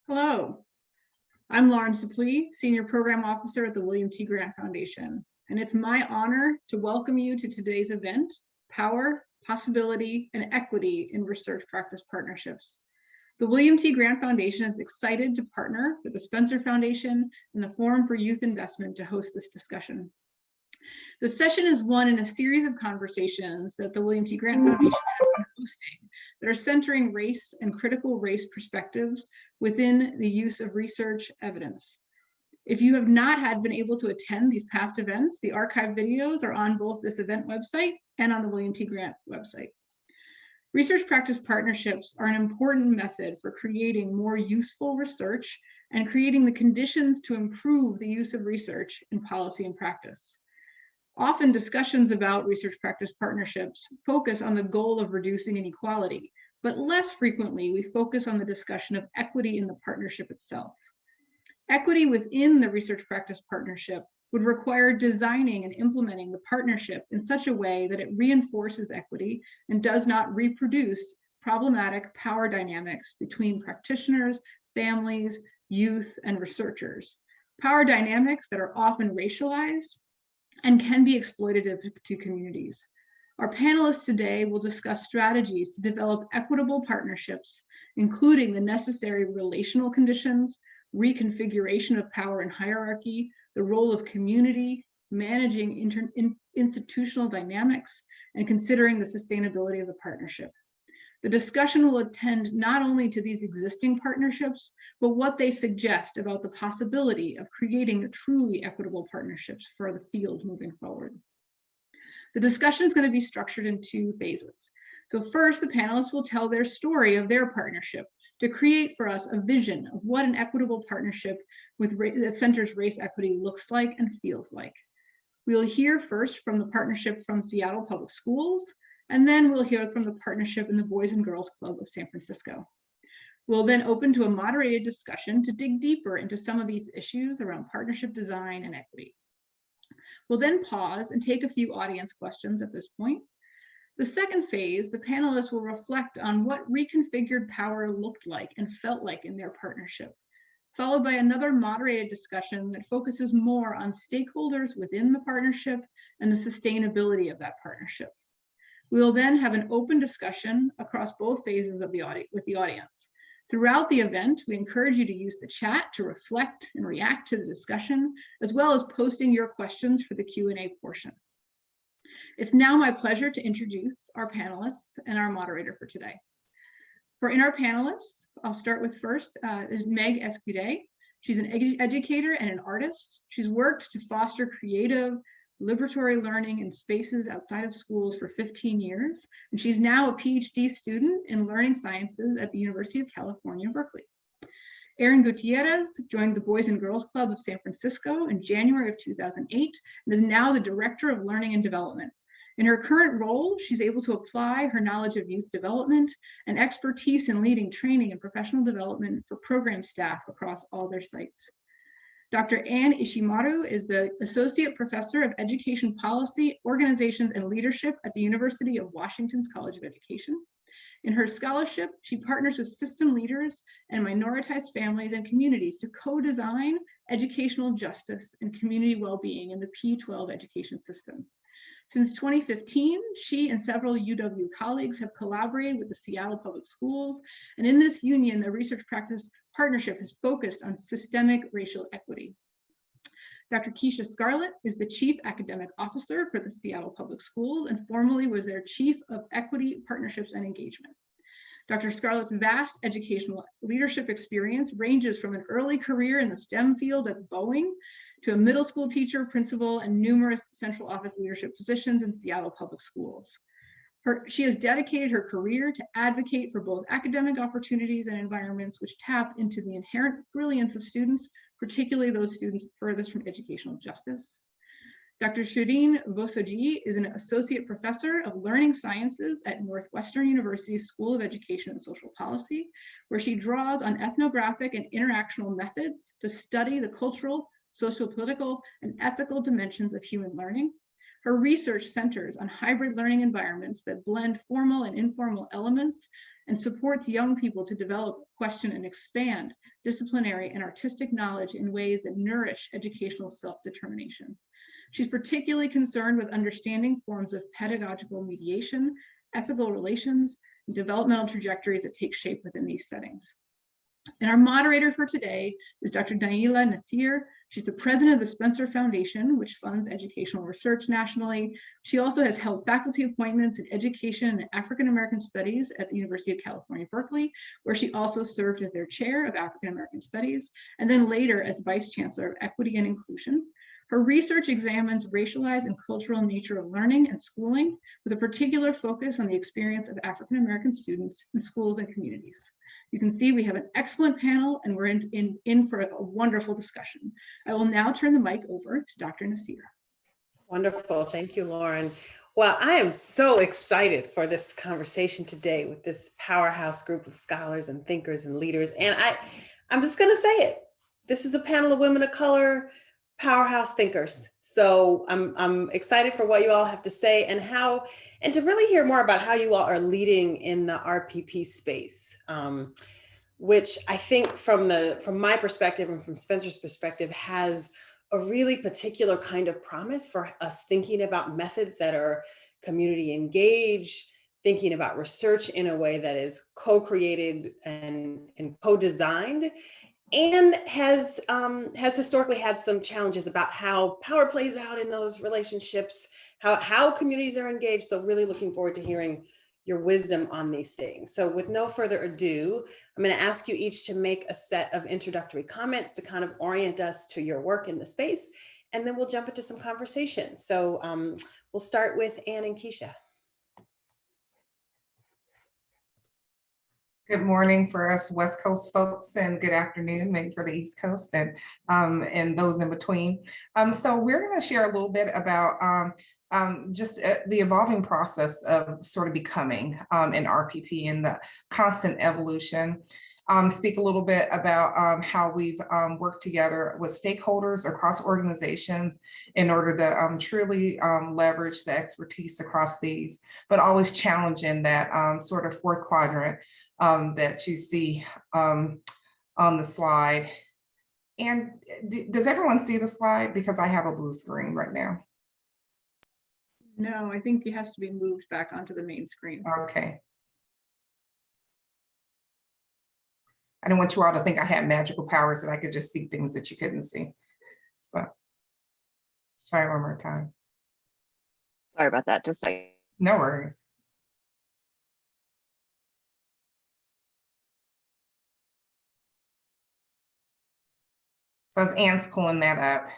Hello, I'm Lauren Suplee, Senior Program Officer at the William T. Grant Foundation, and it's my honor to welcome you to today's event, Power, Possibility, and Equity in Research Practice Partnerships. The William T. Grant Foundation is excited to partner with the Spencer Foundation and the Forum for Youth Investment to host this discussion. The session is one in a series of conversations that the William T. Grant Foundation has been hosting that are centering race and critical race perspectives within the use of research evidence. If you have not been able to attend these past events, the archived videos are on both this event website and on the William T. Grant website. Research practice partnerships are an important method for creating more useful research and creating the conditions to improve the use of research in policy and practice. Often discussions about research practice partnerships focus on the goal of reducing inequality, but less frequently we focus on the discussion of equity in the partnership itself. Equity within the research practice partnership would require designing and implementing the partnership in such a way that it reinforces equity and does not reproduce problematic power dynamics between practitioners, families, youth, and researchers. Power dynamics that are often racialized and can be exploitative to communities. Our panelists today will discuss strategies to develop equitable partnerships, including the necessary relational conditions, reconfiguration of power and hierarchy, the role of community, managing institutional dynamics, and considering the sustainability of the partnership. The discussion will attend not only to these existing partnerships, but what they suggest about the possibility of creating truly equitable partnerships for the field moving forward. The discussion is going to be structured in two phases. So first, the panelists will tell their story of their partnership to create for us a vision of what an equitable partnership that centers race equity looks like and feels like. We'll hear first from the partnership from Seattle Public Schools, and then we'll hear from the partnership in the Boys and Girls Club of San Francisco. We'll then open to a moderated discussion to dig deeper into some of these issues around partnership design and equity. We'll then pause and take a few audience questions at this point. The second phase, the panelists will reflect on what reconfigured power looked like and felt like in their partnership, followed by another moderated discussion that focuses more on stakeholders within the partnership and the sustainability of that partnership. We will then have an open discussion across both phases of with the audience. Throughout the event, we encourage you to use the chat to reflect and react to the discussion, as well as posting your questions for the Q&A portion. It's now my pleasure to introduce our panelists and our moderator for today. In our panelists, I'll start with first is Meg Escudé. She's an educator and an artist. She's worked to foster creative, liberatory learning in spaces outside of schools for 15 years, and she's now a PhD student in learning sciences at the University of California, Berkeley. Erin Gutierrez joined the Boys and Girls Club of San Francisco in January of 2008 and is now the Director of Learning and Development. In her current role, she's able to apply her knowledge of youth development and expertise in leading training and professional development for program staff across all their sites. Dr. Anne Ishimaru is the Associate Professor of Education Policy, Organizations, and Leadership at the University of Washington's College of Education. In her scholarship, she partners with system leaders and minoritized families and communities to co-design educational justice and community well-being in the P-12 education system. Since 2015, she and several UW colleagues have collaborated with the Seattle Public Schools, and in this union, the research practice partnership has focused on systemic racial equity. Dr. Keisha Scarlett is the Chief Academic Officer for the Seattle Public Schools and formerly was their Chief of Equity, Partnerships, and Engagement. Dr. Scarlett's vast educational leadership experience ranges from an early career in the STEM field at Boeing to a middle school teacher, principal, and numerous central office leadership positions in Seattle Public Schools. She has dedicated her career to advocate for both academic opportunities and environments which tap into the inherent brilliance of students, particularly those students furthest from educational justice. Dr. Shireen Vosoji is an Associate Professor of Learning Sciences at Northwestern University's School of Education and Social Policy, where she draws on ethnographic and interactional methods to study the cultural, socio-political, and ethical dimensions of human learning. Her research centers on hybrid learning environments that blend formal and informal elements and supports young people to develop, question, and expand disciplinary and artistic knowledge in ways that nourish educational self-determination. She's particularly concerned with understanding forms of pedagogical mediation, ethical relations, and developmental trajectories that take shape within these settings. And our moderator for today is Dr. Naila Nasir. She's the president of the Spencer Foundation, which funds educational research nationally. She also has held faculty appointments in education and African American studies at the University of California, Berkeley, where she also served as their chair of African American studies, and then later as vice chancellor of equity and inclusion. Her research examines racialized and cultural nature of learning and schooling, with a particular focus on the experience of African American students in schools and communities. You can see we have an excellent panel, and we're in for a wonderful discussion. I will now turn the mic over to Dr. Nasir. Wonderful. Thank you, Lauren. Well, I am so excited for this conversation today with this powerhouse group of scholars and thinkers and leaders. And I'm just going to say it. This is a panel of women of color, powerhouse thinkers. So I'm excited for what you all have to say and to really hear more about how you all are leading in the RPP space, which I think from my perspective and from Spencer's perspective has a really particular kind of promise for us thinking about methods that are community engaged, thinking about research in a way that is co-created and co-designed, and has historically had some challenges about how power plays out in those relationships, how communities are engaged. So really looking forward to hearing your wisdom on these things. So with no further ado, I'm going to ask you each to make a set of introductory comments to kind of orient us to your work in the space, and then we'll jump into some conversation. So we'll start with Anne and Keisha. Good morning for us West Coast folks, and good afternoon maybe for the East Coast and those in between. So we're going to share a little bit about just the evolving process of sort of becoming an RPP and the constant evolution. Speak a little bit about how we've worked together with stakeholders across organizations in order to truly leverage the expertise across these, but always challenging that sort of fourth quadrant that you see on the slide. And does everyone see the slide? Because I have a blue screen right now. No, I think it has to be moved back onto the main screen. Okay. I don't want you all to think I had magical powers that I could just see things that you couldn't see. So let's try it one more time. Sorry about that, just like. No worries. So as Anne's pulling that up,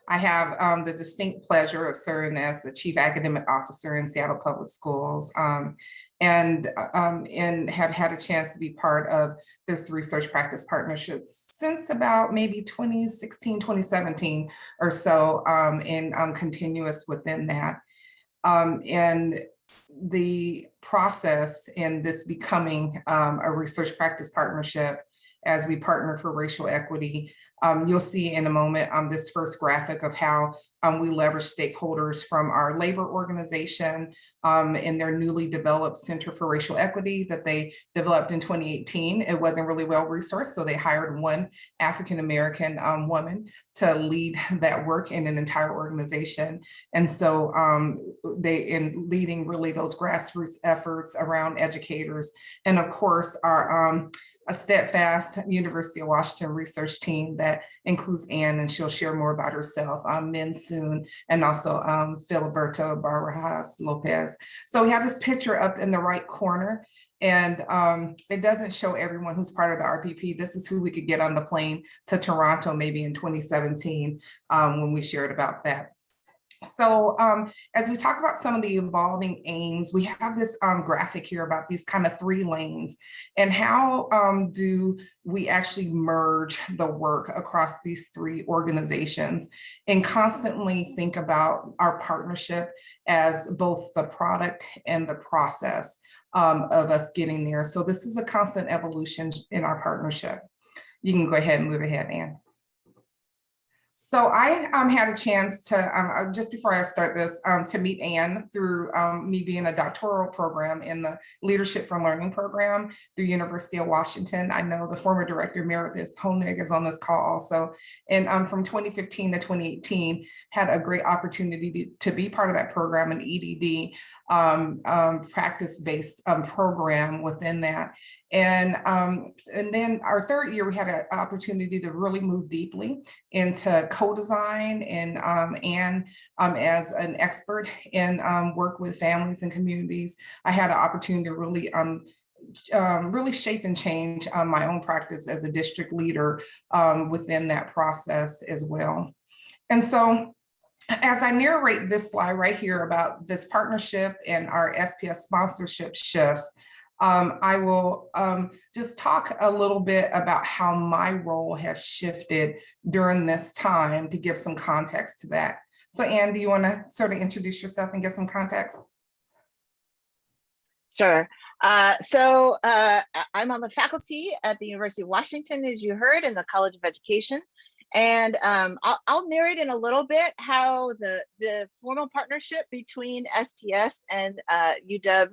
I have the distinct pleasure of serving as the Chief Academic Officer in Seattle Public Schools, and have had a chance to be part of this research practice partnership since about maybe 2016, 2017 or so, and continuous within that. And the process in this becoming a research practice partnership as we partner for racial equity. You'll see in a moment this first graphic of how we leverage stakeholders from our labor organization in their newly developed Center for Racial Equity that they developed in 2018. It wasn't really well resourced, so they hired one African-American woman to lead that work in an entire organization. And so in leading really those grassroots efforts around educators, and of course our a steadfast University of Washington research team that includes Anne, and she'll share more about herself, Min Soon, and also Filiberto Barajas Lopez. So we have this picture up in the right corner, and it doesn't show everyone who's part of the RPP. This is who we could get on the plane to Toronto maybe in 2017 when we shared about that. So as we talk about some of the evolving aims, we have this graphic here about these kind of 3 lanes, and how do we actually merge the work across these 3 organizations and constantly think about our partnership as both the product and the process of us getting there. So this is a constant evolution in our partnership. You can go ahead and move ahead, Anne. So I had a chance to, just before I start this, to meet Anne through me being a doctoral program in the Leadership for Learning program through University of Washington. I know the former director, Meredith Honig, is on this call also. And from 2015 to 2018, had a great opportunity to be part of that program, an EDD practice-based program within that. And then our third year, we had an opportunity to really move deeply into co-design and as an expert in work with families and communities. I had an opportunity to really really shape and change my own practice as a district leader within that process as well. And so as I narrate this slide right here about this partnership and our SPS sponsorship shifts, I will just talk a little bit about how my role has shifted during this time to give some context to that. So Anne, do you want to sort of introduce yourself and get some context? Sure. So I'm on the faculty at the University of Washington, as you heard, in the College of Education. And I'll narrate in a little bit how the formal partnership between SPS and UW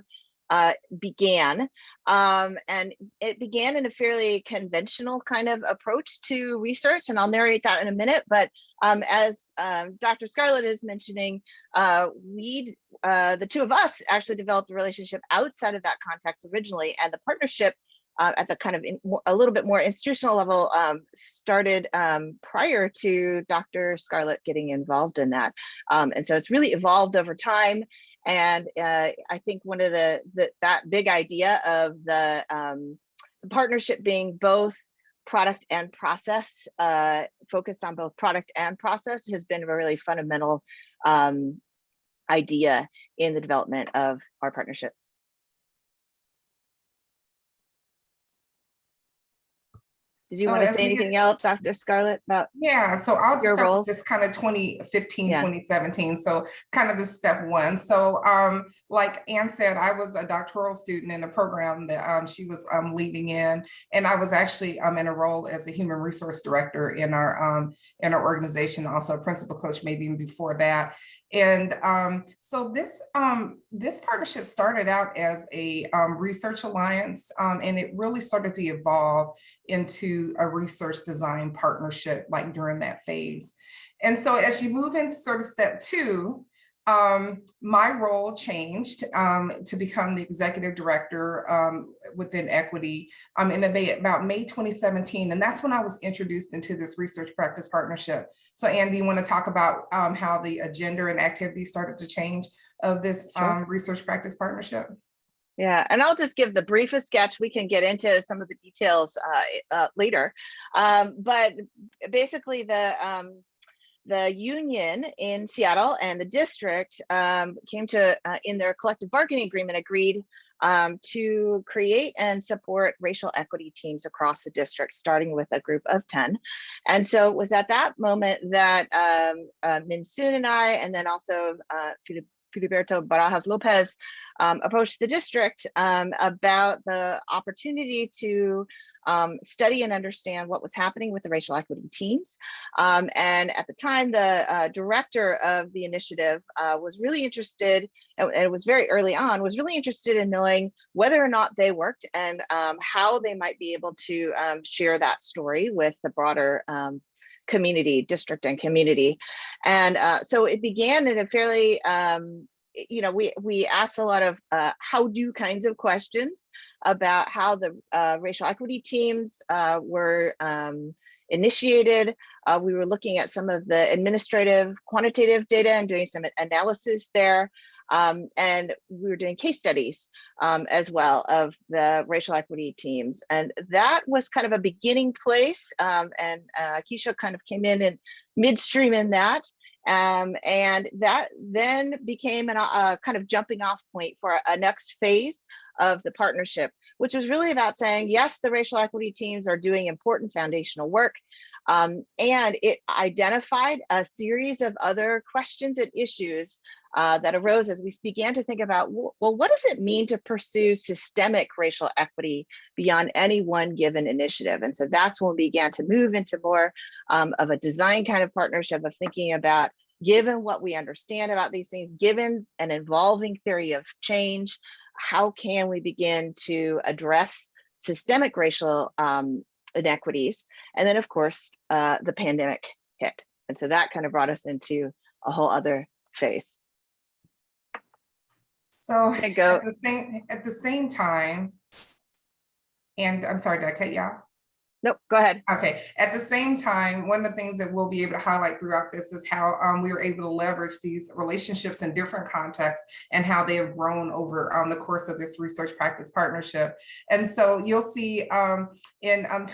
began. And it began in a fairly conventional kind of approach to research, and I'll narrate that in a minute. But as Dr. Scarlett is mentioning, the two of us actually developed a relationship outside of that context originally, and the partnership at the kind of a little bit more institutional level started prior to Dr. Scarlett getting involved in that. And so it's really evolved over time. And I think one of that big idea of the partnership being both product and process, focused on both product and process, has been a really fundamental idea in the development of our partnership. Did you want to say anything else, Dr. Scarlett, about so I'll your start roles? with this kind of 2015, 2017. So kind of the step one. So like Anne said, I was a doctoral student in a program that she was leading in, and I was actually in a role as a human resource director in our organization, also a principal coach, maybe even before that. And so this partnership started out as a research alliance, and it really started to evolve into a research design partnership, like during that phase. And so as you move into sort of step two, my role changed to become the executive director within equity in about May 2017. And that's when I was introduced into this research practice partnership. So Anne, do you want to talk about how the agenda and activities started to change of this research practice partnership? Yeah, and I'll just give the briefest sketch. We can get into some of the details later. But basically the union in Seattle and the district came to, in their collective bargaining agreement, agreed to create and support racial equity teams across the district, starting with a group of 10. And so it was at that moment that Minsoon and I, and then also Filiberto Barajas Lopez, approached the district about the opportunity to study and understand what was happening with the racial equity teams. And at the time, the director of the initiative was really interested, and it was very early on, was really interested in knowing whether or not they worked and how they might be able to share that story with the broader community, district and community. And so it began in a fairly, we asked a lot of how-do kinds of questions about how the racial equity teams were initiated. We were looking at some of the administrative quantitative data and doing some analysis there. And we were doing case studies as well of the racial equity teams. And that was kind of a beginning place. And Keisha kind of came in midstream in that. And that then became a kind of jumping off point for a next phase of the partnership, which was really about saying, yes, the racial equity teams are doing important foundational work. And it identified a series of other questions and issues that arose as we began to think about, well, what does it mean to pursue systemic racial equity beyond any one given initiative? And so that's when we began to move into more of a design kind of partnership of thinking about, given what we understand about these things, given an evolving theory of change, how can we begin to address systemic racial inequities? And then of course, the pandemic hit. And so that kind of brought us into a whole other phase. So I go. at the same time, and I'm sorry, did I cut you off? Nope, go ahead. Okay. At the same time, one of the things that we'll be able to highlight throughout this is how we were able to leverage these relationships in different contexts and how they have grown over the course of this research practice partnership. And so you'll see in at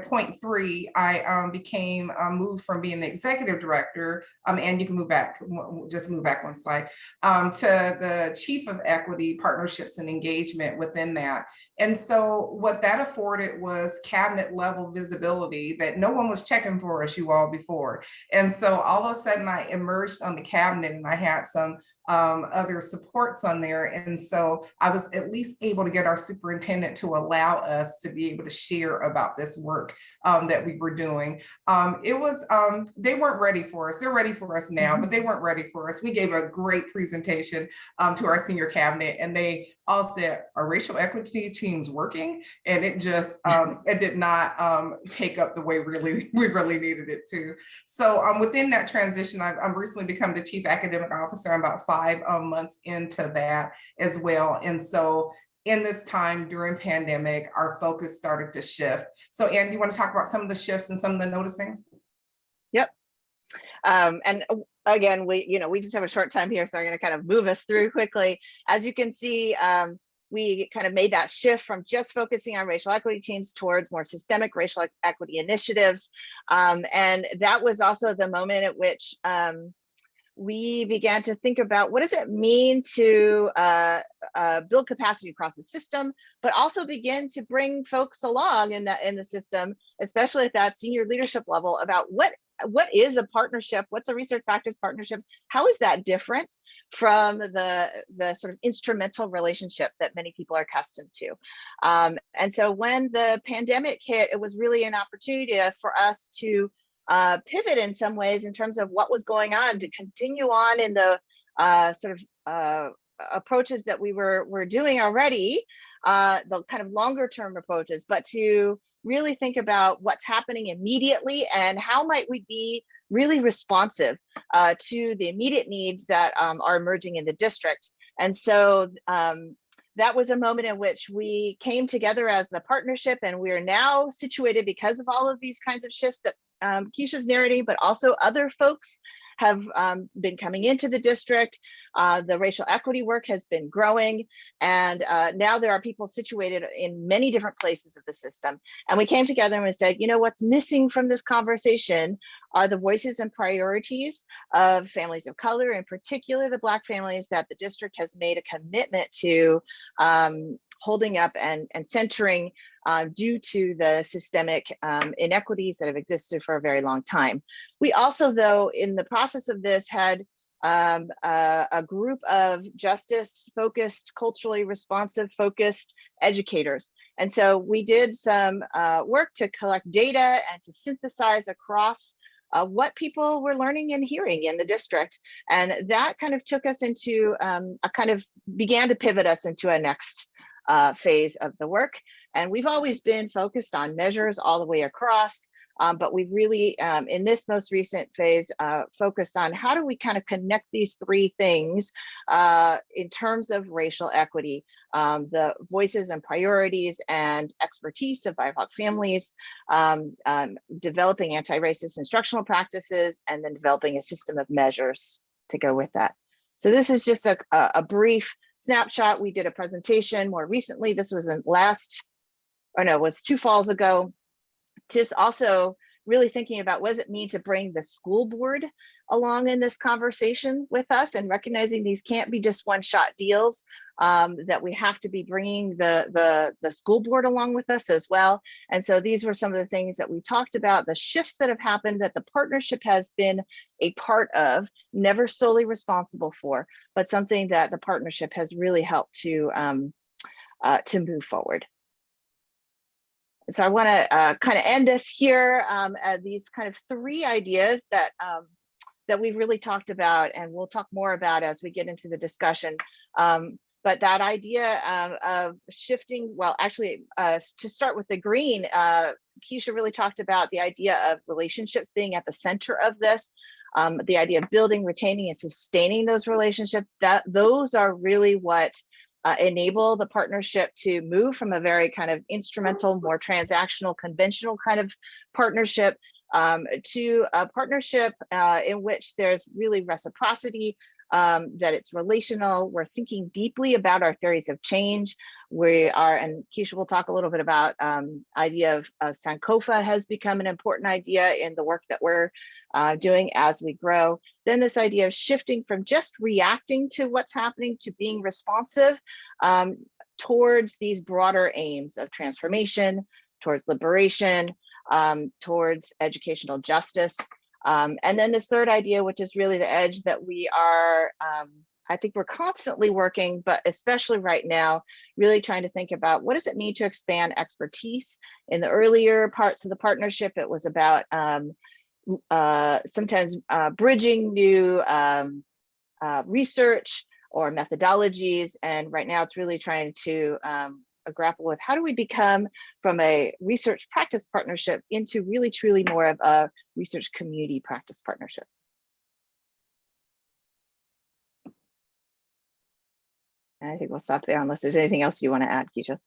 point 3, I became moved from being the executive director, and you can move back, just move back one slide, to the chief of equity partnerships and engagement within that. And so what that afforded was cabinet level visibility that no one was checking for us, you all, before. And so all of a sudden I emerged on the cabinet and I had some other supports on there. And so I was at least able to get our superintendent to allow us to be able to share about this work that we were doing. It was, they weren't ready for us. They're ready for us now, but they weren't ready for us. We gave a great presentation to our senior cabinet, and they all said, "Are racial equity teams working?" And it just, it did not take up the way we really needed it to. So within that transition, I've recently become the chief academic officer. I'm about 5 months into that as well. And so in this time during pandemic, our focus started to shift. So Anne, you want to talk about some of the shifts and some of the noticings? Yep. And again, we just have a short time here, so I'm going to kind of move us through quickly. As you can see, we kind of made that shift from just focusing on racial equity teams towards more systemic racial equity initiatives. And that was also the moment at which we began to think about, what does it mean to build capacity across the system, but also begin to bring folks along in the system, especially at that senior leadership level, about what is a partnership? What's a research practice partnership? How is that different from the sort of instrumental relationship that many people are accustomed to? And so when the pandemic hit, it was really an opportunity for us to pivot in some ways in terms of what was going on, to continue on in the sort of approaches that we were doing already, the kind of longer term approaches, but to really think about what's happening immediately and how might we be really responsive to the immediate needs that are emerging in the district. And so that was a moment in which we came together as the partnership, and we are now situated, because of all of these kinds of shifts that Keisha's narrating, but also other folks have been coming into the district. The racial equity work has been growing, and now there are people situated in many different places of the system. And we came together and we said, what's missing from this conversation are the voices and priorities of families of color, in particular the Black families that the district has made a commitment to holding up and centering due to the systemic inequities that have existed for a very long time. We also, though, in the process of this, had a group of justice-focused, culturally responsive-focused educators. And so we did some work to collect data and to synthesize across what people were learning and hearing in the district. And that kind of took us into began to pivot us into a next phase of the work. And we've always been focused on measures all the way across, but we've really, in this most recent phase, focused on how do we kind of connect these three things in terms of racial equity, the voices and priorities and expertise of BIPOC families, developing anti-racist instructional practices, and then developing a system of measures to go with that. So this is just a brief snapshot. We did a presentation more recently. This was it was 2 falls ago, just also really thinking about what does it mean to bring the school board along in this conversation with us, and recognizing these can't be just one-shot deals, that we have to be bringing the school board along with us as well. And so these were some of the things that we talked about, the shifts that have happened that the partnership has been a part of, never solely responsible for, but something that the partnership has really helped to move forward. And so I want to kind of end us here at these kind of 3 ideas that that we've really talked about, and we'll talk more about as we get into the discussion. But that idea of shifting, well, actually, to start with the green, Keisha really talked about the idea of relationships being at the center of this, the idea of building, retaining, and sustaining those relationships. Those are really what enable the partnership to move from a very kind of instrumental, more transactional, conventional kind of partnership to a partnership in which there's really reciprocity, that it's relational. We're thinking deeply about our theories of change. We are, and Keisha will talk a little bit about idea of Sankofa has become an important idea in the work that we're doing as we grow. Then this idea of shifting from just reacting to what's happening to being responsive towards these broader aims of transformation, towards liberation, towards educational justice. And then this third idea, which is really the edge that we are, I think we're constantly working, but especially right now, really trying to think about what does it mean to expand expertise. In the earlier parts of the partnership, it was about sometimes bridging new research or methodologies. And right now it's really trying to grapple with how do we become from a research practice partnership into really truly more of a research community practice partnership. And I think we'll stop there unless there's anything else you want to add, Keisha.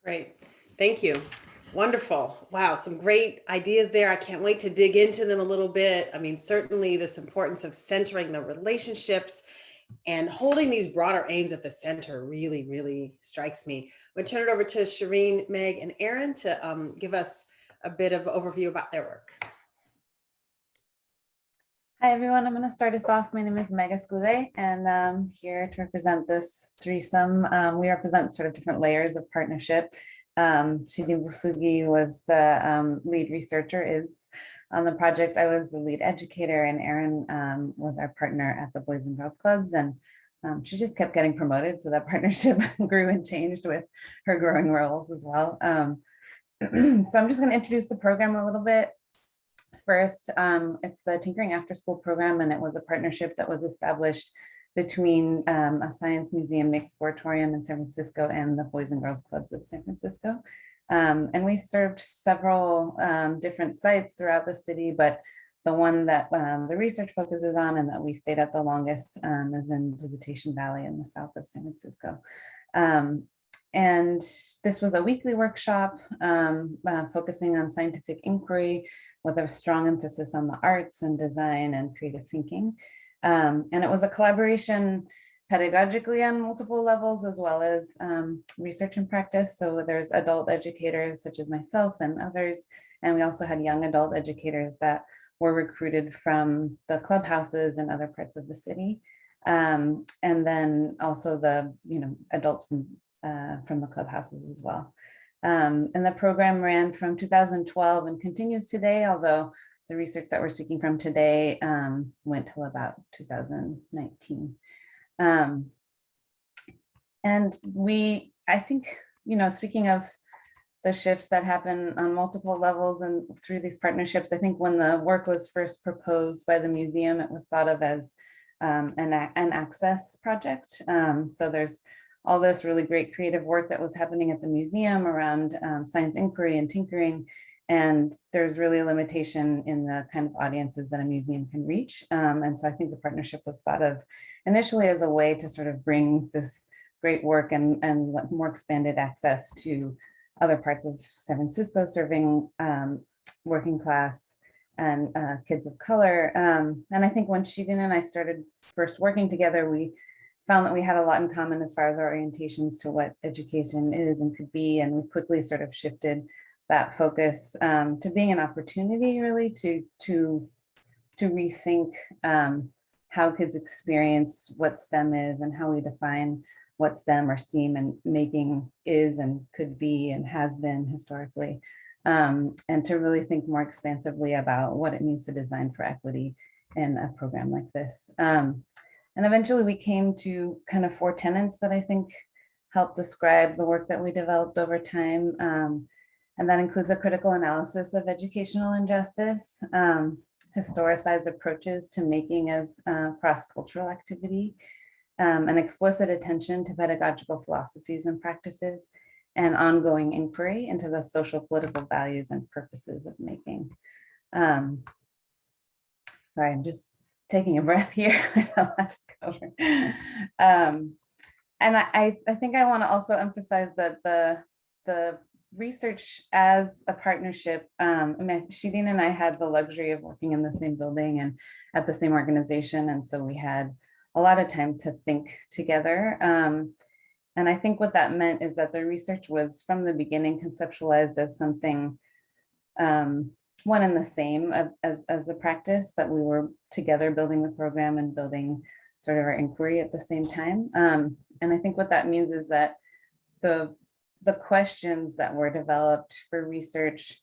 Great, thank you. Wonderful. Wow, some great ideas there. I can't wait to dig into them a little bit. I mean, certainly this importance of centering the relationships and holding these broader aims at the center really, really strikes me. I'm going to turn it over to Shireen, Meg, and Erin to give us a bit of overview about their work. Hi, everyone. I'm going to start us off. My name is Meg Escude, and I'm here to represent this threesome. We represent sort of different layers of partnership. Shidi Busugi was the lead researcher, is on the project. I was the lead educator, and Erin was our partner at the Boys and Girls Clubs, and she just kept getting promoted, so that partnership grew and changed with her growing roles as well. So I'm just going to introduce the program a little bit. First, it's the Tinkering After School program, and it was a partnership that was established between a science museum, the Exploratorium in San Francisco, and the Boys and Girls Clubs of San Francisco. And we served several different sites throughout the city, but the one that the research focuses on and that we stayed at the longest is in Visitation Valley in the south of San Francisco. And this was a weekly workshop focusing on scientific inquiry with a strong emphasis on the arts and design and creative thinking. And it was a collaboration pedagogically on multiple levels, as well as research and practice. So there's adult educators such as myself and others. And we also had young adult educators that were recruited from the clubhouses and other parts of the city. And then also the adults from the clubhouses as well. And the program ran from 2012 and continues today, although the research that we're speaking from today went till about 2019. And I think, speaking of the shifts that happen on multiple levels and through these partnerships, I think when the work was first proposed by the museum, it was thought of as an access project. So there's all this really great creative work that was happening at the museum around science inquiry and tinkering. And there's really a limitation in the kind of audiences that a museum can reach. And so I think the partnership was thought of initially as a way to sort of bring this great work and more expanded access to other parts of San Francisco, serving working class and kids of color. And I think when Shidin and I started first working together, we found that we had a lot in common as far as our orientations to what education is and could be. And we quickly sort of shifted that focus to being an opportunity really to rethink how kids experience what STEM is and how we define what STEM or STEAM and making is and could be and has been historically, and to really think more expansively about what it means to design for equity in a program like this. And eventually we came to kind of 4 tenets that I think help describe the work that we developed over time. And that includes a critical analysis of educational injustice, historicized approaches to making as cross-cultural activity, an explicit attention to pedagogical philosophies and practices, and ongoing inquiry into the social political values and purposes of making. Sorry, I'm just taking a breath here. There's a lot to cover. And I think I want to also emphasize that the research as a partnership, I mean, Shireen and I had the luxury of working in the same building and at the same organization. And so we had a lot of time to think together. And I think what that meant is that the research was from the beginning conceptualized as something one and the same as a practice, that we were together building the program and building sort of our inquiry at the same time. And I think what that means is that the questions that were developed for research,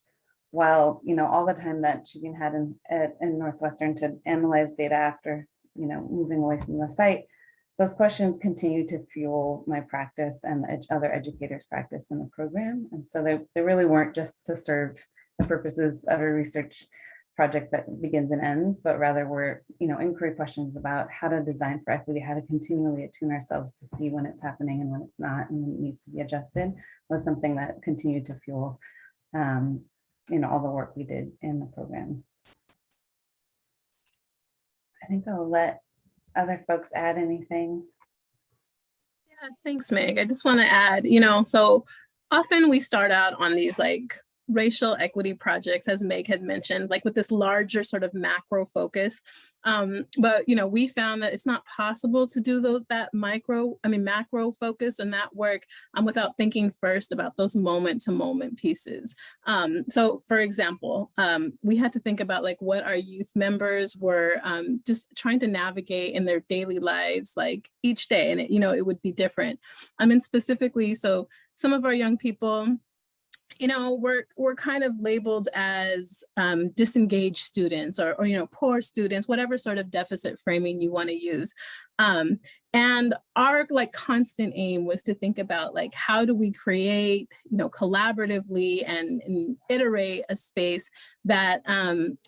while, you know, all the time that Shireen had in Northwestern to analyze data after, you know, moving away from the site, those questions continue to fuel my practice and other educators' practice in the program. And so they really weren't just to serve the purposes of a research project that begins and ends, but rather were, you know, inquiry questions about how to design for equity, how to continually attune ourselves to see when it's happening and when it's not, and when it needs to be adjusted, was something that continued to fuel, you know, all the work we did in the program. I think I'll let other folks add anything. Yeah, thanks, Meg. I just want to add, you know, so often we start out on these like racial equity projects, as Meg had mentioned, like with this larger sort of macro focus. But, you know, we found that it's not possible to do that macro focus and that work without thinking first about those moment to moment pieces. So for example, we had to think about like what our youth members were just trying to navigate in their daily lives, like each day, and it would be different. And specifically, so some of our young people, you know, we're kind of labeled as disengaged students or poor students, whatever sort of deficit framing you want to use. And our like constant aim was to think about like, how do we create, you know, collaboratively and iterate a space that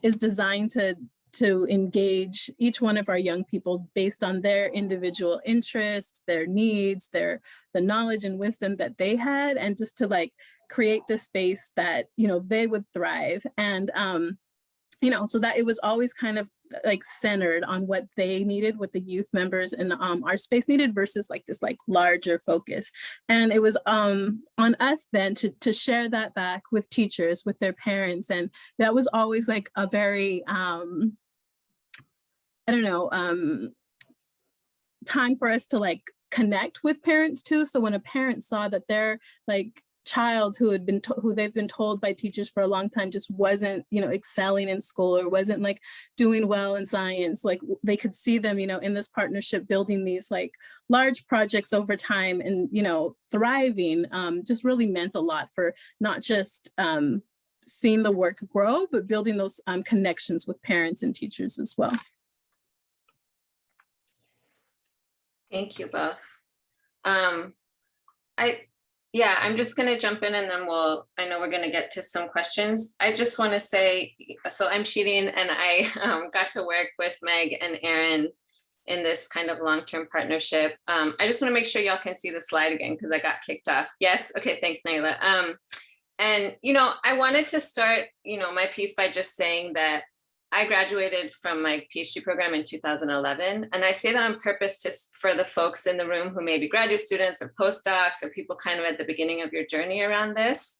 is designed to engage each one of our young people based on their individual interests, their needs, the knowledge and wisdom that they had, and just to like create this space that, you know, they would thrive. And, you know, so that it was always kind of like centered on what they needed, what the youth members in our space needed versus like this like larger focus. And it was on us then to share that back with teachers, with their parents. And that was always like a very, time for us to like connect with parents too. So when a parent saw that their like child who they've been told by teachers for a long time just wasn't, you know, excelling in school or wasn't like doing well in science, like they could see them, you know, in this partnership building these like large projects over time and, you know, thriving, just really meant a lot for not just seeing the work grow, but building those connections with parents and teachers as well. Thank you both. I'm just going to jump in and then I know we're going to get to some questions. I just want to say, so I'm Shireen and I got to work with Meg and Aaron in this kind of long-term partnership. I just want to make sure y'all can see the slide again because I got kicked off. Yes, okay, thanks, Naila. And, you know, I wanted to start, you know, my piece by just saying that I graduated from my PhD program in 2011. And I say that on purpose for the folks in the room who may be graduate students or postdocs or people kind of at the beginning of your journey around this.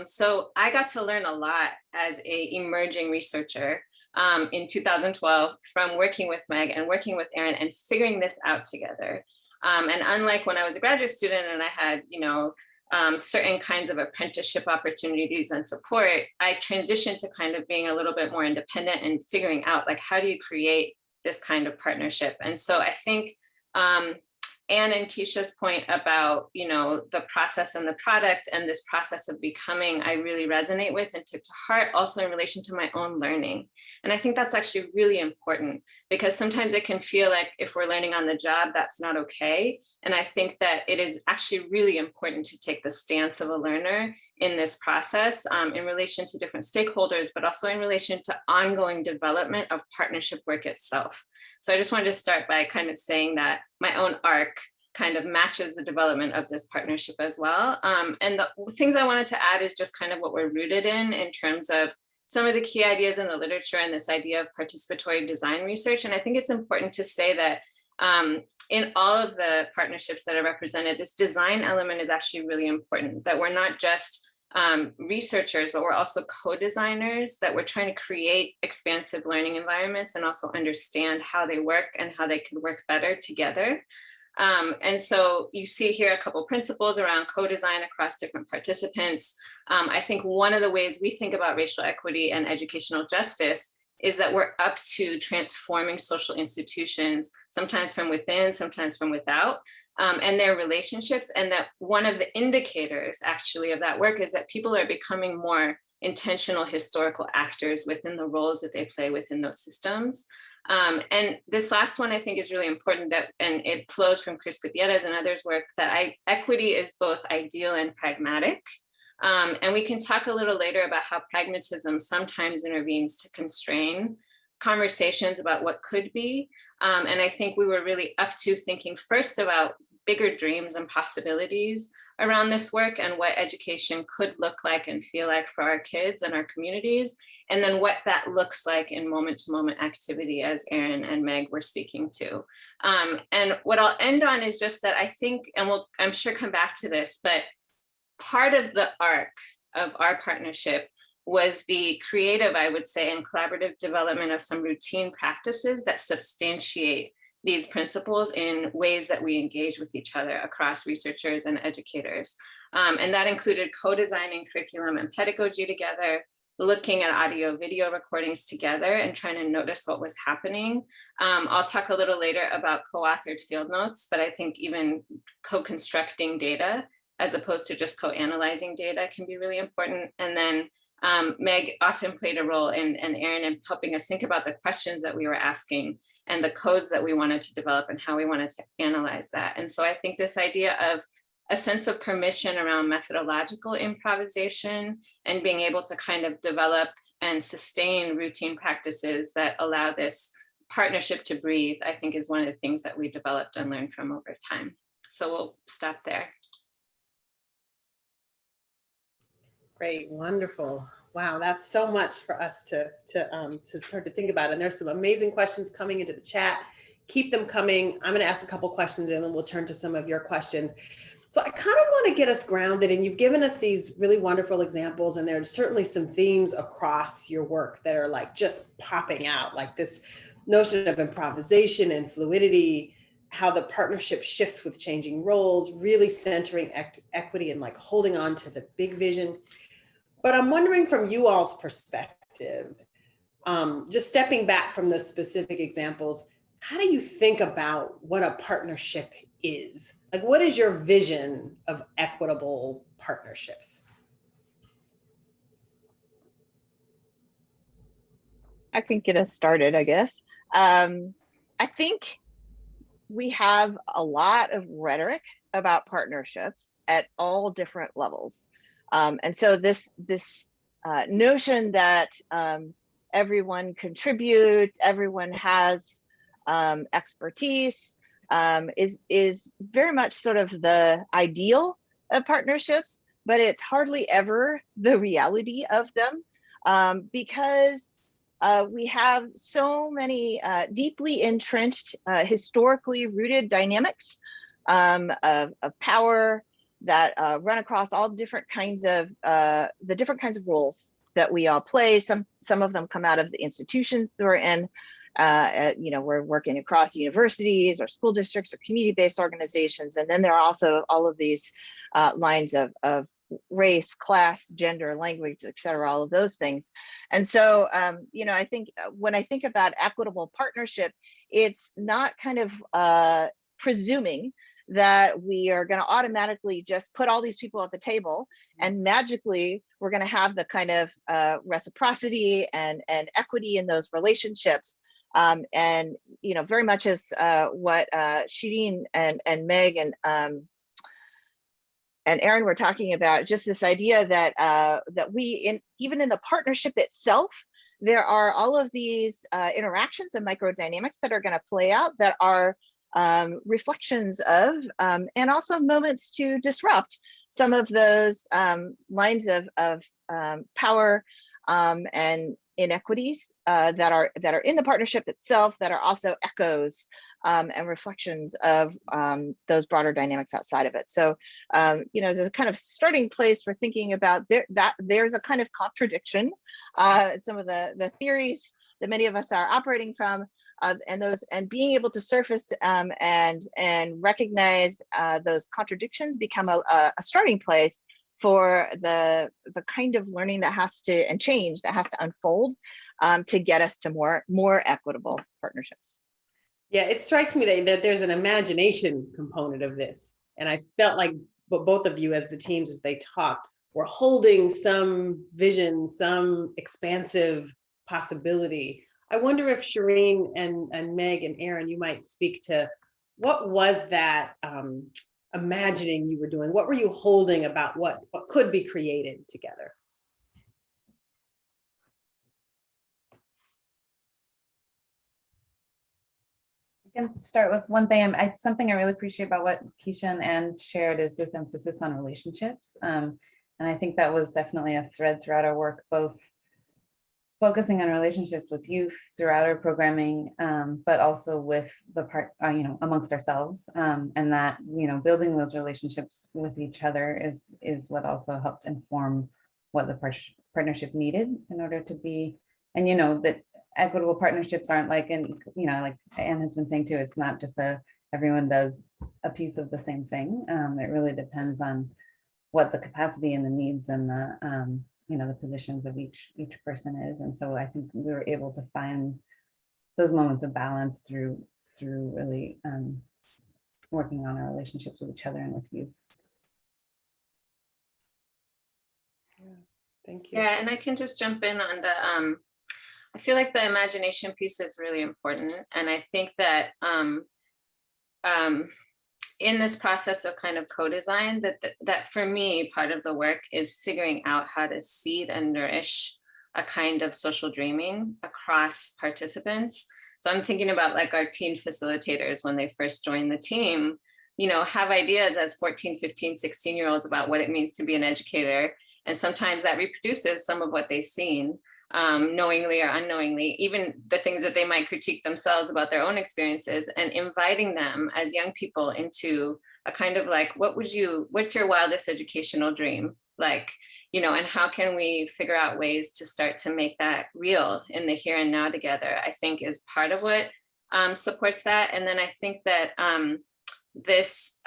So I got to learn a lot as a emerging researcher in 2012 from working with Meg and working with Aaron and figuring this out together. And unlike when I was a graduate student and I had, you know, certain kinds of apprenticeship opportunities and support, I transitioned to kind of being a little bit more independent and figuring out like, how do you create this kind of partnership? And so I think Anne and Keisha's point about, you know, the process and the product and this process of becoming, I really resonate with and took to heart, also in relation to my own learning. And I think that's actually really important, because sometimes it can feel like if we're learning on the job, that's not okay. And I think that it is actually really important to take the stance of a learner in this process in relation to different stakeholders, but also in relation to ongoing development of partnership work itself. So I just wanted to start by kind of saying that my own arc kind of matches the development of this partnership as well. And the things I wanted to add is just kind of what we're rooted in terms of some of the key ideas in the literature and this idea of participatory design research. And I think it's important to say that in all of the partnerships that are represented, this design element is actually really important, that we're not just researchers, but we're also co-designers, that we're trying to create expansive learning environments and also understand how they work and how they can work better together. And so you see here a couple principles around co-design across different participants. I think one of the ways we think about racial equity and educational justice is that we're up to transforming social institutions, sometimes from within, sometimes from without, and their relationships. And that one of the indicators actually of that work is that people are becoming more intentional historical actors within the roles that they play within those systems. And this last one I think is really important, that, and it flows from Chris Gutierrez and others' work, that equity is both ideal and pragmatic. And we can talk a little later about how pragmatism sometimes intervenes to constrain conversations about what could be. And I think we were really up to thinking first about bigger dreams and possibilities around this work and what education could look like and feel like for our kids and our communities, and then what that looks like in moment-to-moment activity, as Erin and Meg were speaking to. And what I'll end on is just that I think, and we'll, I'm sure, come back to this, but part of the arc of our partnership was the creative, I would say, and collaborative development of some routine practices that substantiate these principles in ways that we engage with each other across researchers and educators. And that included co-designing curriculum and pedagogy together, looking at audio video recordings together and trying to notice what was happening. I'll talk a little later about co-authored field notes, but I think even co-constructing data as opposed to just co-analyzing data can be really important. And then Meg often played a role and Erin in helping us think about the questions that we were asking and the codes that we wanted to develop and how we wanted to analyze that. And so I think this idea of a sense of permission around methodological improvisation and being able to kind of develop and sustain routine practices that allow this partnership to breathe, I think is one of the things that we developed and learned from over time. So we'll stop there. Great, wonderful. Wow, that's so much for us to start to think about. And there's some amazing questions coming into the chat. Keep them coming. I'm going to ask a couple questions and then we'll turn to some of your questions. So I kind of want to get us grounded, and you've given us these really wonderful examples, and there's certainly some themes across your work that are like just popping out, like this notion of improvisation and fluidity, how the partnership shifts with changing roles, really centering equity and like holding on to the big vision. But I'm wondering from you all's perspective, just stepping back from the specific examples, how do you think about what a partnership is? Like, what is your vision of equitable partnerships? I can get us started, I guess. I think we have a lot of rhetoric about partnerships at all different levels. And so this notion that everyone contributes, everyone has expertise, is very much sort of the ideal of partnerships, but it's hardly ever the reality of them, because we have so many deeply entrenched, historically rooted dynamics of power that run across all different kinds of the different kinds of roles that we all play. Some of them come out of the institutions that we're in, we're working across universities or school districts or community-based organizations. And then there are also all of these lines of race, class, gender, language, et cetera, all of those things. And so, I think when I think about equitable partnership, it's not kind of presuming that we are going to automatically just put all these people at the table and magically we're going to have the kind of reciprocity and equity in those relationships. And very much as what Shireen and Meg and Erin were talking about, just this idea that that even in the partnership itself, there are all of these interactions and microdynamics that are going to play out that are reflections of and also moments to disrupt some of those lines of power and inequities that are in the partnership itself, that are also echoes and reflections of those broader dynamics outside of it. So, there's a kind of starting place for thinking about that there's a kind of contradiction, some of the theories that many of us are operating from, and being able to surface and recognize those contradictions become a starting place for the kind of learning that has to, and change that has to unfold to get us to more equitable partnerships. Yeah, it strikes me that there's an imagination component of this. And I felt like both of you as the teams, as they talked, were holding some vision, some expansive possibility. I wonder if Shireen and Meg and Erin, you might speak to what was that imagining you were doing? What were you holding about what could be created together? I can start with one thing. Something I really appreciate about what Keisha and Ann shared is this emphasis on relationships. And I think that was definitely a thread throughout our work, both focusing on relationships with youth throughout our programming, but also with amongst ourselves, and that, building those relationships with each other is what also helped inform what the partnership needed in order to be, and that equitable partnerships aren't like, and like Anne has been saying too, it's not just everyone does a piece of the same thing. It really depends on what the capacity and the needs and the the positions of each person is. And so I think we were able to find those moments of balance through really working on our relationships with each other and with youth. Yeah, thank you. Yeah, and I can just jump in on the, I feel like the imagination piece is really important. And I think that in this process of kind of co-design, that for me, part of the work is figuring out how to seed and nourish a kind of social dreaming across participants. So I'm thinking about like our teen facilitators when they first join the team, have ideas as 14, 15, 16-year-olds about what it means to be an educator. And sometimes that reproduces some of what they've seen, knowingly or unknowingly, even the things that they might critique themselves about their own experiences, and inviting them as young people into a kind of like, what's your wildest educational dream? Like, and how can we figure out ways to start to make that real in the here and now together, I think is part of what supports that. And then I think that this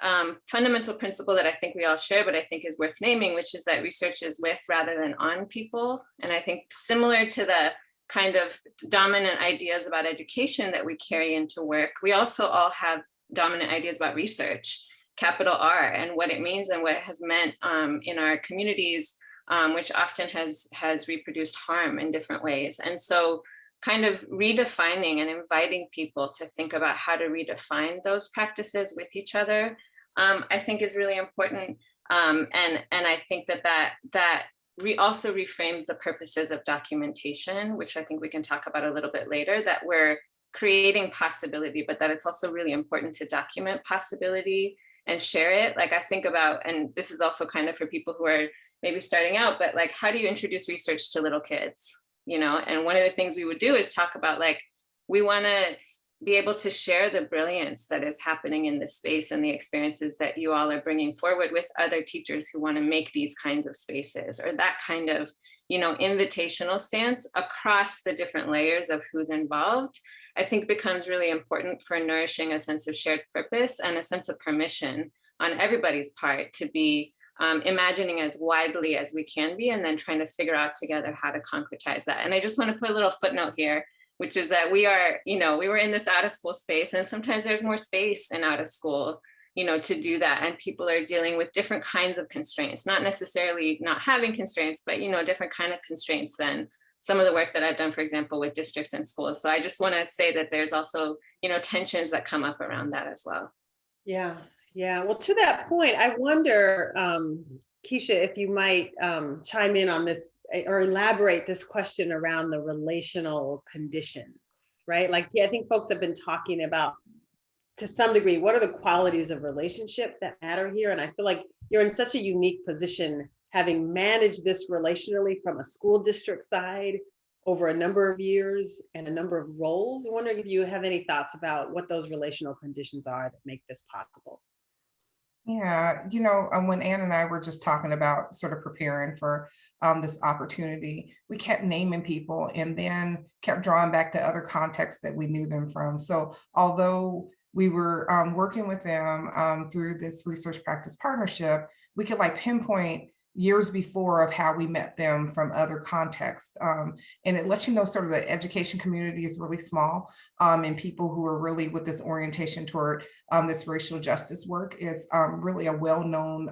fundamental principle that I think we all share, but I think is worth naming, which is that research is with rather than on people. And I think similar to the kind of dominant ideas about education that we carry into work, we also all have dominant ideas about research, capital R, and what it means and what it has meant in our communities, which often has reproduced harm in different ways. And so kind of redefining and inviting people to think about how to redefine those practices with each other, I think is really important. And I think that also reframes the purposes of documentation, which I think we can talk about a little bit later, that we're creating possibility, but that it's also really important to document possibility and share it. Like I think about, and this is also kind of for people who are maybe starting out, but like, how do you introduce research to little kids? And one of the things we would do is talk about like, we want to be able to share the brilliance that is happening in this space and the experiences that you all are bringing forward with other teachers who want to make these kinds of spaces, or that kind of, invitational stance across the different layers of who's involved, I think becomes really important for nourishing a sense of shared purpose and a sense of permission on everybody's part to be imagining as widely as we can be, and then trying to figure out together how to concretize that. And I just want to put a little footnote here, which is that we are, we were in this out of school space, and sometimes there's more space in out of school, to do that. And people are dealing with different kinds of constraints, not necessarily not having constraints, but, different kind of constraints than some of the work that I've done, for example, with districts and schools. So I just want to say that there's also, tensions that come up around that as well. Yeah. Yeah. Well, to that point, I wonder, Keisha, if you might chime in on this or elaborate this question around the relational conditions, right? Like, I think folks have been talking about, to some degree, what are the qualities of relationship that matter here? And I feel like you're in such a unique position, having managed this relationally from a school district side over a number of years and a number of roles. I'm wondering if you have any thoughts about what those relational conditions are that make this possible. Yeah, when Ann and I were just talking about sort of preparing for this opportunity, we kept naming people and then kept drawing back to other contexts that we knew them from. So although we were working with them through this research practice partnership, we could pinpoint years before of how we met them from other contexts. And it lets you know sort of the education community is really small, and people who are really with this orientation toward this racial justice work is really a well-known,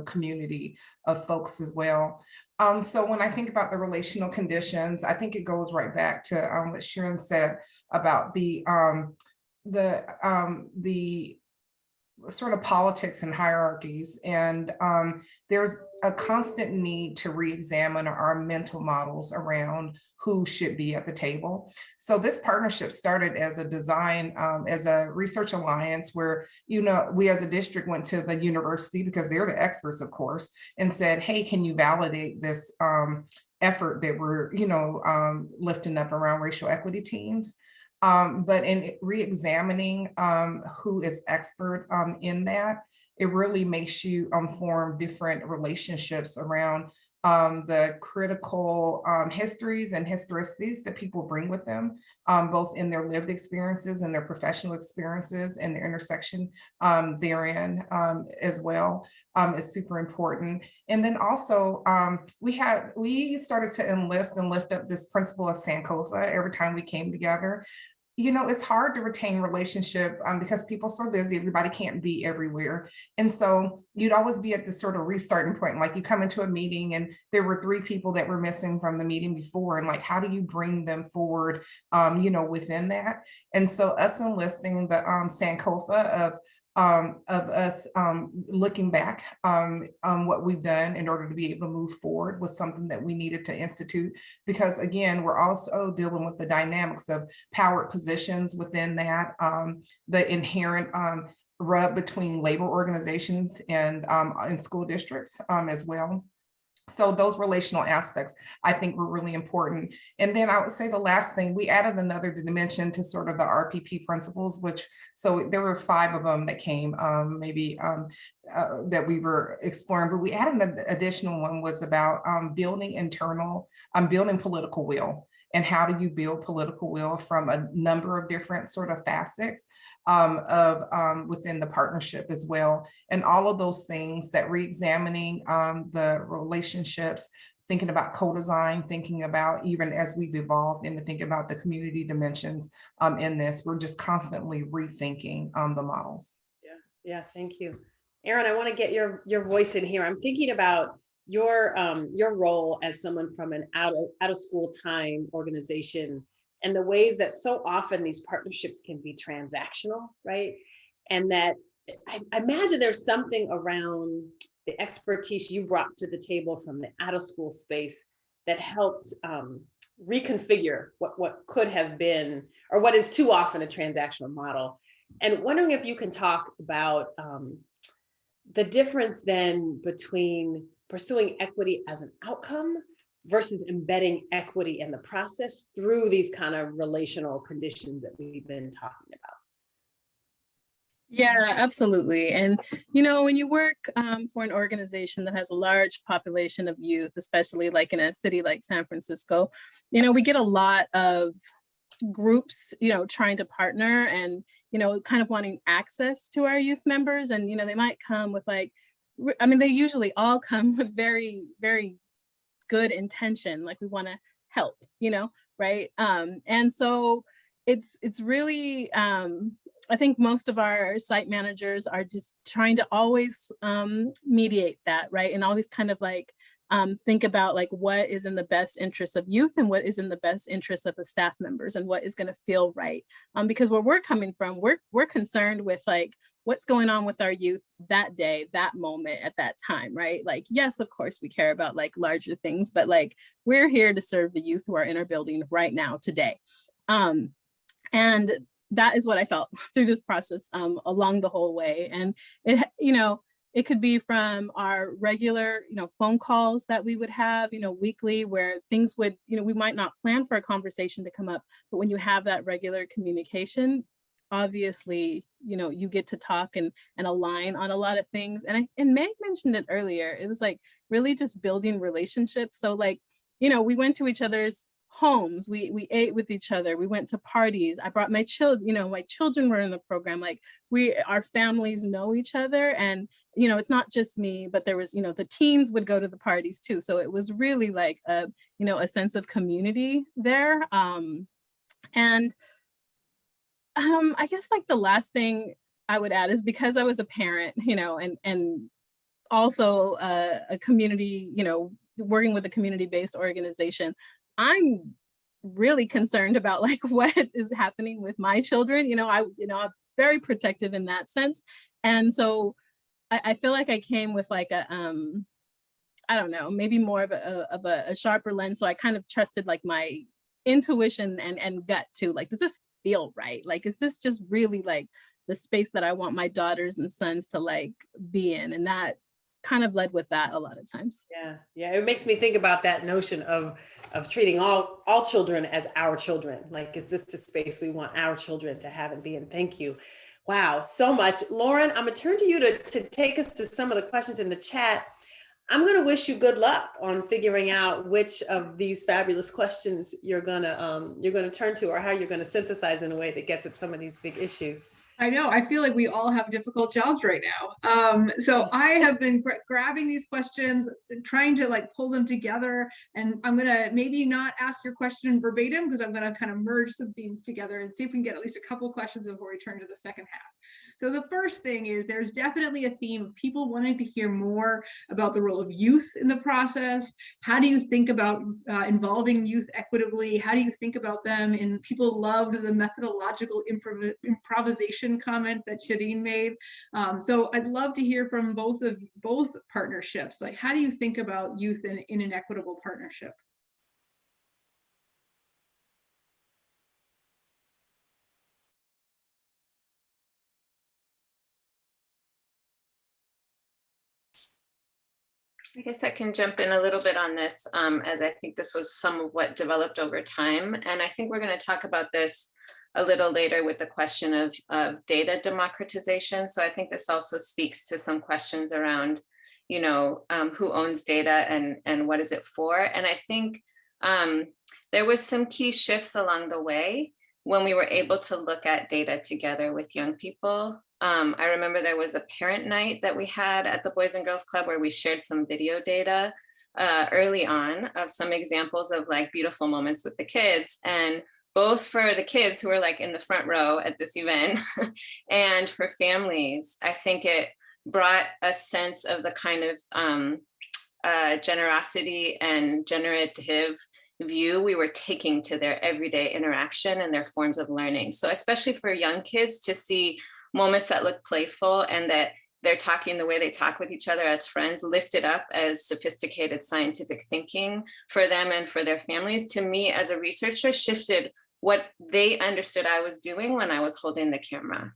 community of folks as well. So when I think about the relational conditions, I think it goes right back to what Sharon said about the sort of politics and hierarchies. And there's a constant need to re-examine our mental models around who should be at the table. So this partnership started as a design, as a research alliance where, we as a district went to the university, because they're the experts, of course, and said, hey, can you validate this effort that we're, lifting up around racial equity teams? But in re-examining who is expert in that, it really makes you form different relationships around the critical histories and historicities that people bring with them, both in their lived experiences and their professional experiences, and the intersection therein as well is super important. And then also we started to enlist and lift up this principle of Sankofa every time we came together. It's hard to retain relationship because people are so busy, everybody can't be everywhere. And so you'd always be at this sort of restarting point, like you come into a meeting and there were 3 people that were missing from the meeting before, and how do you bring them forward, within that? And so us enlisting the Sankofa of us looking back on what we've done in order to be able to move forward was something that we needed to institute, because again, we're also dealing with the dynamics of powered positions within that, the inherent rub between labor organizations and school districts as well. So those relational aspects, I think, were really important. And then I would say the last thing, we added another dimension to sort of the RPP principles, so there were 5 of them that came that we were exploring, but we added an additional one was about building political will. And how do you build political will from a number of different sort of facets within the partnership as well. And all of those things, that re-examining the relationships, thinking about co-design, thinking about, even as we've evolved and to think about the community dimensions in this, we're just constantly rethinking the models. Yeah, thank you. Erin, I want to get your voice in here. I'm thinking about your role as someone from an out of school time organization, and the ways that so often these partnerships can be transactional, right? And that I imagine there's something around the expertise you brought to the table from the out of school space that helped reconfigure what could have been, or what is too often a transactional model. And wondering if you can talk about the difference then between pursuing equity as an outcome versus embedding equity in the process through these kind of relational conditions that we've been talking about. Yeah, absolutely. And, when you work for an organization that has a large population of youth, especially like in a city like San Francisco, we get a lot of groups, trying to partner and, kind of wanting access to our youth members. And, they might come with like, they usually all come with very, very good intention. Like we want to help, right? And so it's really, I think most of our site managers are just trying to always mediate that, right? And always kind of like think about like what is in the best interest of youth and what is in the best interest of the staff members and what is going to feel right. Because where we're coming from, we're concerned with like what's going on with our youth that day, that moment, at that time, right? Like, yes, of course, we care about like larger things, but like we're here to serve the youth who are in our building right now, today. And that is what I felt through this process along the whole way. And it could be from our regular, phone calls that we would have, weekly, where things would, we might not plan for a conversation to come up, but when you have that regular communication, obviously, you get to talk and align on a lot of things. And Meg mentioned it earlier. It was like really just building relationships. So like, we went to each other's homes, we ate with each other, we went to parties. I brought my children, my children were in the program. Like our families know each other, and it's not just me, but there was, the teens would go to the parties too. So it was really like a sense of community there. And I guess like the last thing I would add is, because I was a parent, and also a community, working with a community-based organization, I'm really concerned about like what is happening with my children. I'm very protective in that sense. And so I feel like I came with like a, I don't know, maybe more of a sharper lens. So I kind of trusted like my intuition and gut too. Like, does this feel right? Like, is this just really like the space that I want my daughters and sons to like be in? And that kind of led with that a lot of times. Yeah. It makes me think about that notion of treating all children as our children. Like, is this the space we want our children to have and be in? Thank you. Wow, so much. Lauren, I'm gonna turn to you to take us to some of the questions in the chat. I'm gonna wish you good luck on figuring out which of these fabulous questions you're gonna turn to, or how you're gonna synthesize in a way that gets at some of these big issues. I know, I feel like we all have difficult jobs right now. So I have been grabbing these questions, trying to like pull them together, and I'm gonna maybe not ask your question verbatim, because I'm gonna kind of merge some themes together and see if we can get at least a couple questions before we turn to the second half. So the first thing is, there's definitely a theme of people wanting to hear more about the role of youth in the process. How do you think about involving youth equitably? How do you think about them? And people loved the methodological improvisation comment that Shireen made. So I'd love to hear from both partnerships. Like, how do you think about youth in an equitable partnership? I guess I can jump in a little bit on this, as I think this was some of what developed over time. And I think we're going to talk about this a little later with the question of data democratization. So I think this also speaks to some questions around, who owns data and what is it for? And I think there was some key shifts along the way when we were able to look at data together with young people. I remember there was a parent night that we had at the Boys and Girls Club where we shared some video data early on of some examples of like beautiful moments with the kids, and both for the kids who were like in the front row at this event and for families. I think it brought a sense of the kind of generosity and generative view we were taking to their everyday interaction and their forms of learning. So especially for young kids to see moments that look playful and that they're talking the way they talk with each other as friends, lifted up as sophisticated scientific thinking for them and for their families, to me as a researcher shifted what they understood I was doing when I was holding the camera.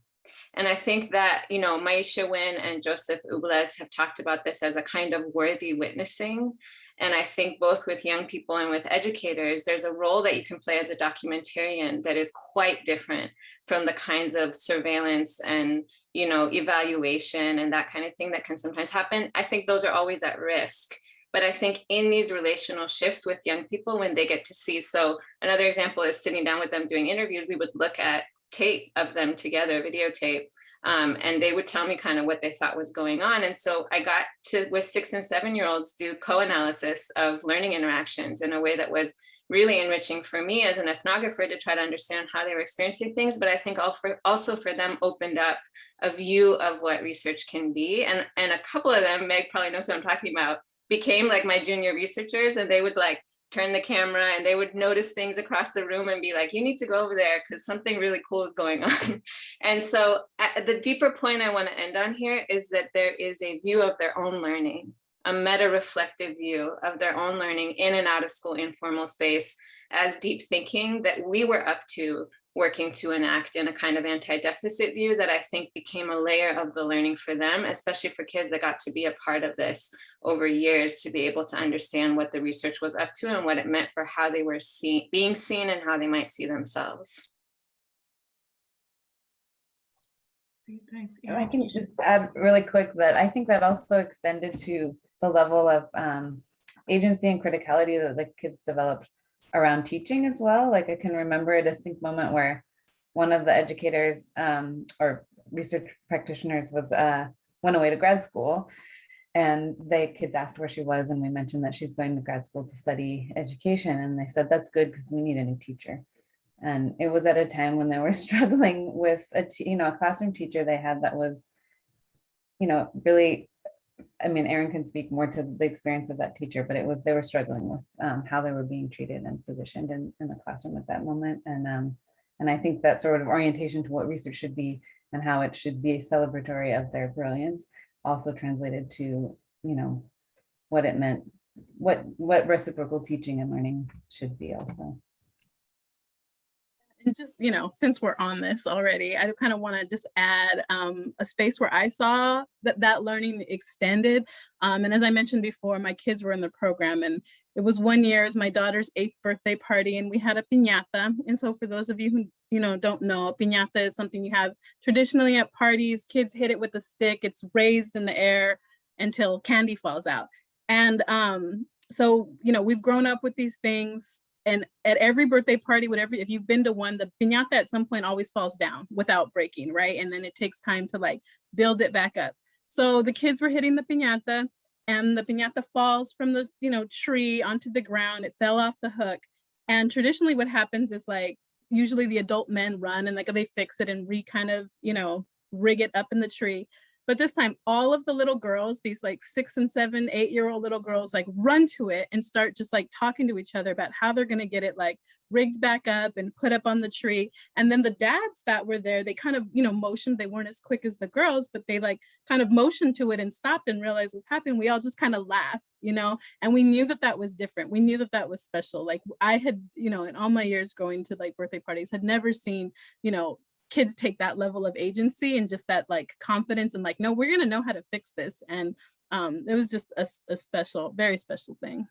And I think that, Maisha Wynn and Joseph Ubles have talked about this as a kind of worthy witnessing. And I think both with young people and with educators, there's a role that you can play as a documentarian that is quite different from the kinds of surveillance and, evaluation and that kind of thing that can sometimes happen. I think those are always at risk But I think in these relational shifts with young people, when they get to see, so another example is sitting down with them doing interviews, we would look at tape of them together, videotape, and they would tell me kind of what they thought was going on. And so I got to, with 6 and 7 year olds, do co-analysis of learning interactions in a way that was really enriching for me as an ethnographer to try to understand how they were experiencing things. But I think also for them opened up a view of what research can be. And a couple of them, Meg probably knows what I'm talking about, became like my junior researchers, and they would like turn the camera and they would notice things across the room and be like, you need to go over there because something really cool is going on. And so the deeper point I want to end on here is that there is a view of their own learning, a meta-reflective view of their own learning in and out of school informal space as deep thinking that we were up to working to enact in a kind of anti-deficit view that I think became a layer of the learning for them, especially for kids that got to be a part of this over years, to be able to understand what the research was up to and what it meant for how they were being seen and how they might see themselves. Thanks. I can just add really quick that I think that also extended to the level of agency and criticality that the kids developed around teaching as well. Like I can remember a distinct moment where one of the educators or research practitioners was went away to grad school, and the kids asked where she was, and we mentioned that she's going to grad school to study education, and they said that's good because we need a new teacher. And it was at a time when they were struggling with a classroom teacher they had that was, really, I mean, Erin can speak more to the experience of that teacher, but they were struggling with how they were being treated and positioned in the classroom at that moment. And I think that sort of orientation to what research should be and how it should be celebratory of their brilliance also translated to, what it meant, what reciprocal teaching and learning should be also. And just, since we're on this already, I kind of want to just add a space where I saw that learning extended. And as I mentioned before, my kids were in the program, and it was one year, it was my daughter's 8th birthday party, and we had a piñata. And so for those of you who, don't know, a piñata is something you have traditionally at parties. Kids hit it with a stick. It's raised in the air until candy falls out. And so, we've grown up with these things. And at every birthday party, if you've been to one, the piñata at some point always falls down without breaking, right? And then it takes time to like build it back up. So the kids were hitting the piñata, and the piñata falls from the tree onto the ground. It fell off the hook. And traditionally what happens is like, usually the adult men run and like they fix it and rig it up in the tree. But this time, all of the little girls, these like 6 and 7, 8-year-old little girls, like run to it and start just like talking to each other about how they're going to get it like rigged back up and put up on the tree. And then the dads that were there, they kind of, motioned. They weren't as quick as the girls, but they like kind of motioned to it and stopped and realized what's happening. We all just kind of laughed, and we knew that was different. We knew that was special. Like I had, in all my years going to like birthday parties, had never seen, kids take that level of agency and just that like confidence and like, no, we're gonna know how to fix this. And it was just a special, very special thing.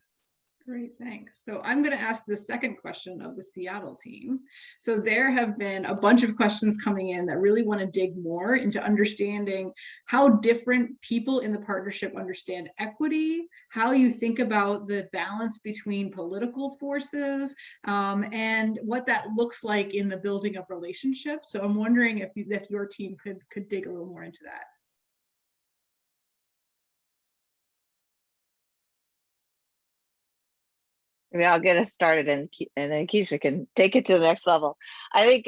Great, thanks. So I'm going to ask the second question of the Seattle team. So there have been a bunch of questions coming in that really want to dig more into understanding how different people in the partnership understand equity, how you think about the balance between political forces, and what that looks like in the building of relationships. So I'm wondering if your team could dig a little more into that. I mean, I'll get us started, and then Keisha can take it to the next level. I think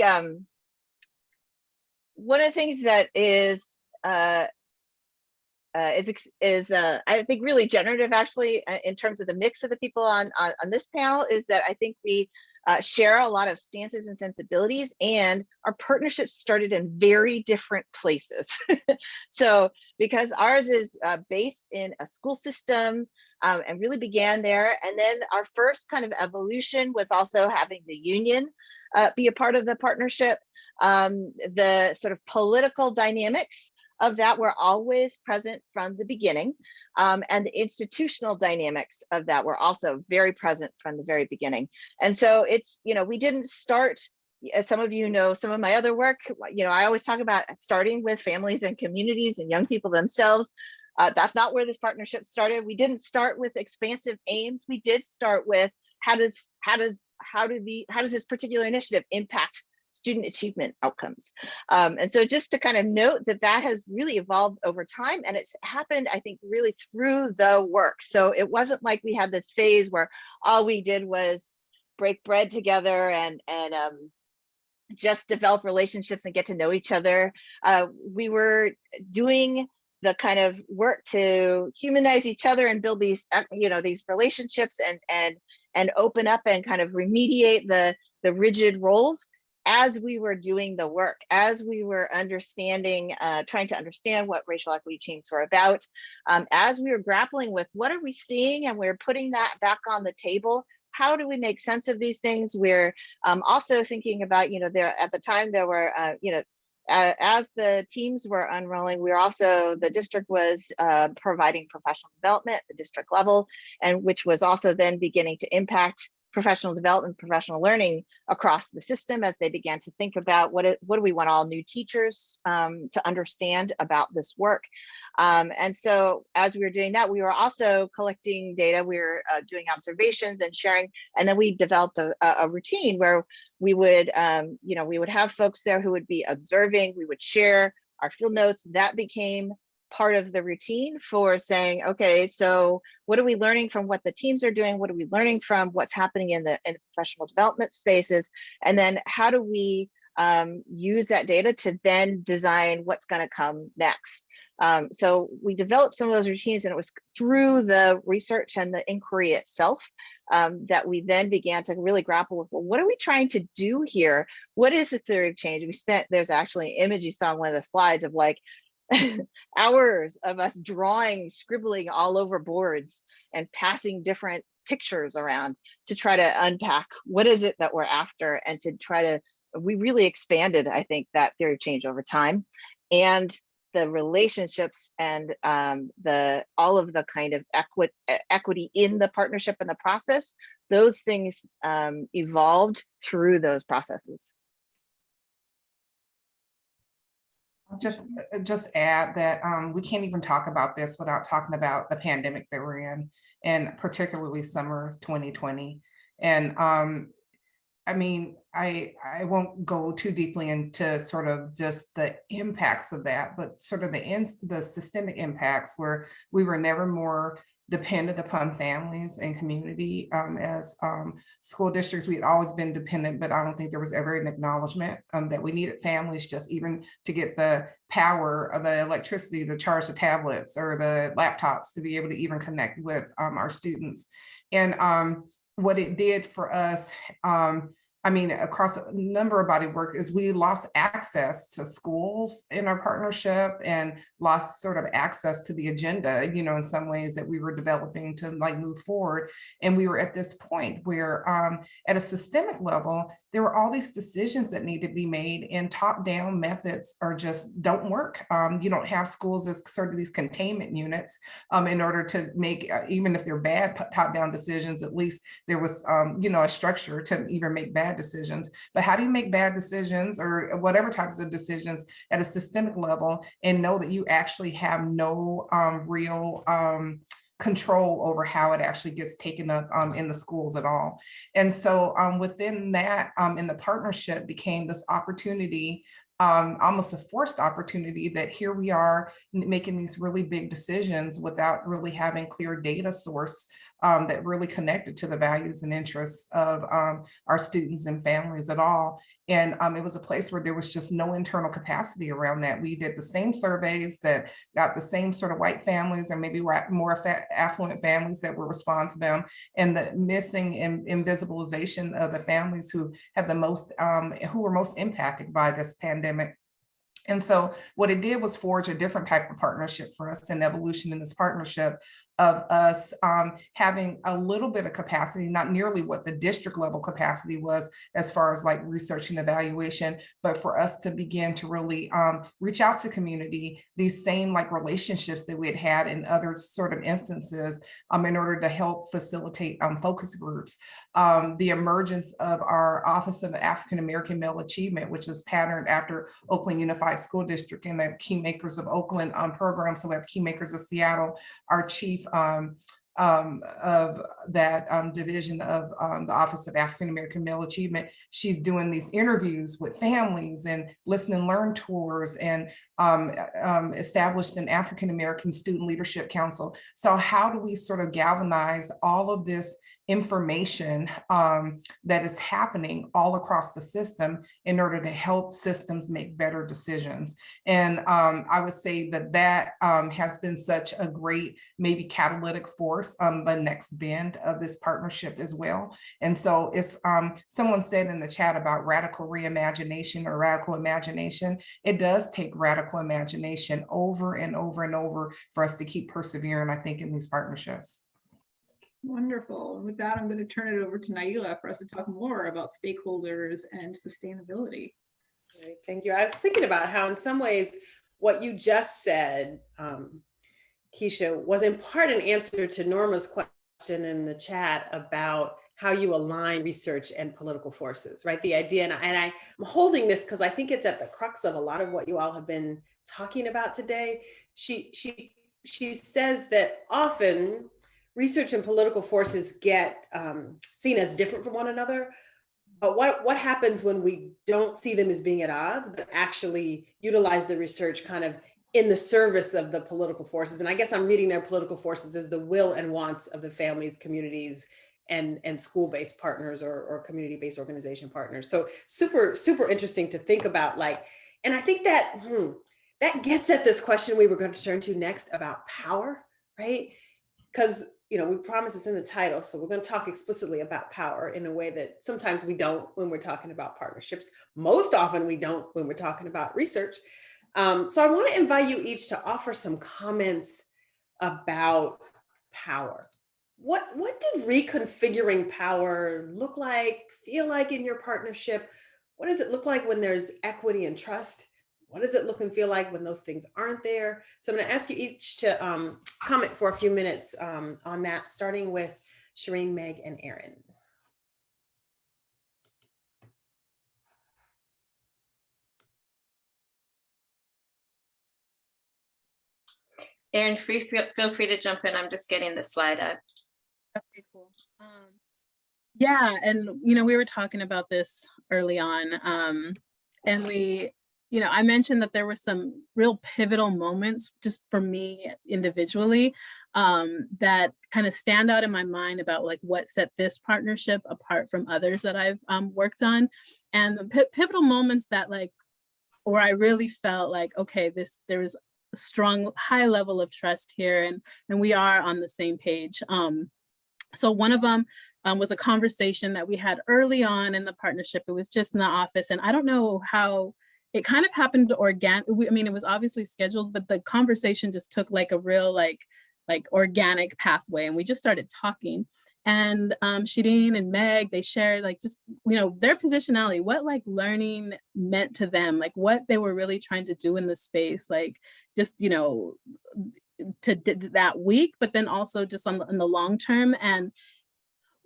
one of the things that is I think really generative, actually, in terms of the mix of the people on this panel, is that I think we share a lot of stances and sensibilities, and our partnerships started in very different places. So because ours is based in a school system and really began there, and then our first kind of evolution was also having the union be a part of the partnership. The sort of political dynamics of that were always present from the beginning. And the institutional dynamics of that were also very present from the very beginning. And so it's, we didn't start, as some of you know, some of my other work, I always talk about starting with families and communities and young people themselves, That's not where this partnership started. We didn't start with expansive aims. We did start with how does this particular initiative impact student achievement outcomes? And so just to kind of note that has really evolved over time, and it's happened, I think, really through the work. So it wasn't like we had this phase where all we did was break bread together and just develop relationships and get to know each other. We were doing the kind of work to humanize each other and build these, these relationships and open up and kind of remediate the rigid roles as we were doing the work, as we were understanding, trying to understand what racial equity teams were about, as we were grappling with what are we seeing, and we're putting that back on the table. How do we make sense of these things? We're also thinking about, there at the time there were, as the teams were unrolling, the district was providing professional development at the district level, and which was also then beginning to impact professional development, professional learning across the system as they began to think about what do we want all new teachers to understand about this work. And so as we were doing that, we were also collecting data, we were doing observations and sharing, and then we developed a routine where we would, we would have folks there who would be observing, we would share our field notes. That became part of the routine for saying, okay, so what are we learning from what the teams are doing? What are we learning from what's happening in the professional development spaces? And then how do we use that data to then design what's going to come next? So we developed some of those routines, and it was through the research and the inquiry itself that we then began to really grapple with, well, what are we trying to do here? What is the theory of change? There's actually an image you saw on one of the slides of like, hours of us drawing, scribbling all over boards and passing different pictures around to try to unpack what is it that we're after, and to we really expanded, I think, that theory of change over time, and the relationships and all of the kind of equity in the partnership and the process, those things evolved through those processes. Just add that we can't even talk about this without talking about the pandemic that we're in, and particularly summer 2020. And I mean, I won't go too deeply into sort of just the impacts of that, but sort of the systemic impacts where we were never more dependent upon families and community. As school districts, we'd always been dependent, but I don't think there was ever an acknowledgement that we needed families just even to get the power of the electricity to charge the tablets or the laptops to be able to even connect with our students. And what it did for us, I mean, across a number of body work, is we lost access to schools in our partnership and lost sort of access to the agenda, in some ways that we were developing to like move forward. And we were at this point where at a systemic level, there were all these decisions that need to be made, and top-down methods don't work. You don't have schools as sort of these containment units in order to make, even if they're bad top-down decisions, at least there was, a structure to even make bad decisions. But how do you make bad decisions or whatever types of decisions at a systemic level and know that you actually have no real control over how it actually gets taken up in the schools at all? And so within that, in the partnership became this opportunity, almost a forced opportunity, that here we are making these really big decisions without really having clear data source that really connected to the values and interests of our students and families at all. And it was a place where there was just no internal capacity around that. We did the same surveys that got the same sort of white families, or maybe more affluent families that were responding to them, and the missing invisibilization of the families who had the most, who were most impacted by this pandemic. And so what it did was forge a different type of partnership for us, and evolution in this partnership of us having a little bit of capacity, not nearly what the district level capacity was as far as like research and evaluation, but for us to begin to really reach out to community, these same like relationships that we had had in other sort of instances in order to help facilitate focus groups. The emergence of our Office of African American Male Achievement, which is patterned after Oakland Unified Unified School District and the Key Makers of Oakland program. So we have Key Makers of Seattle, our chief of that division of the Office of African American Male Achievement. She's doing these interviews with families and listen and learn tours, and established an African American Student Leadership Council. So how do we sort of galvanize all of this information that is happening all across the system in order to help systems make better decisions? And I would say that that has been such a great, maybe catalytic force on the next bend of this partnership as well. And so it's, someone said in the chat about radical reimagination or radical imagination. It does take radical imagination over and over and over for us to keep persevering, I think, in these partnerships. Wonderful. And with that, I'm going to turn it over to Naila for us to talk more about stakeholders and sustainability. Great, thank you. I was thinking about how in some ways what you just said, Keisha, was in part an answer to Norma's question in the chat about how you align research and political forces, right? The idea, and I'm holding this because I think it's at the crux of a lot of what you all have been talking about today. She says that often research and political forces get seen as different from one another. But what happens when we don't see them as being at odds, but actually utilize the research kind of in the service of the political forces? And I guess I'm reading their political forces as the will and wants of the families, communities, and school-based partners or community-based organization partners. So super, super interesting to think about, like, and I think that that gets at this question we were going to turn to next about power, right? Because we promise it's in the title, so we're going to talk explicitly about power in a way that sometimes we don't when we're talking about partnerships. Most often we don't when we're talking about research. So I want to invite you each to offer some comments about power. What did reconfiguring power look like, feel like in your partnership? What does it look like when there's equity and trust? What does it look and feel like when those things aren't there? So I'm going to ask you each to comment for a few minutes on that, starting with Shireen, Meg, and Erin. Erin, feel free to jump in. I'm just getting the slide up. Okay, cool. Yeah, and we were talking about this early on, and I mentioned that there were some real pivotal moments just for me individually that kind of stand out in my mind about like what set this partnership apart from others that I've worked on. And the pivotal moments that where I really felt like, okay, there was a strong, high level of trust here, and we are on the same page. So one of them was a conversation that we had early on in the partnership. It was just in the office, and I don't know how it kind of happened organically. I mean, it was obviously scheduled, but the conversation just took like a real like organic pathway, and we just started talking. And Shireen and Meg, they shared like just their positionality, what like learning meant to them, like what they were really trying to do in the space, like just to that week, but then also just in the long term. And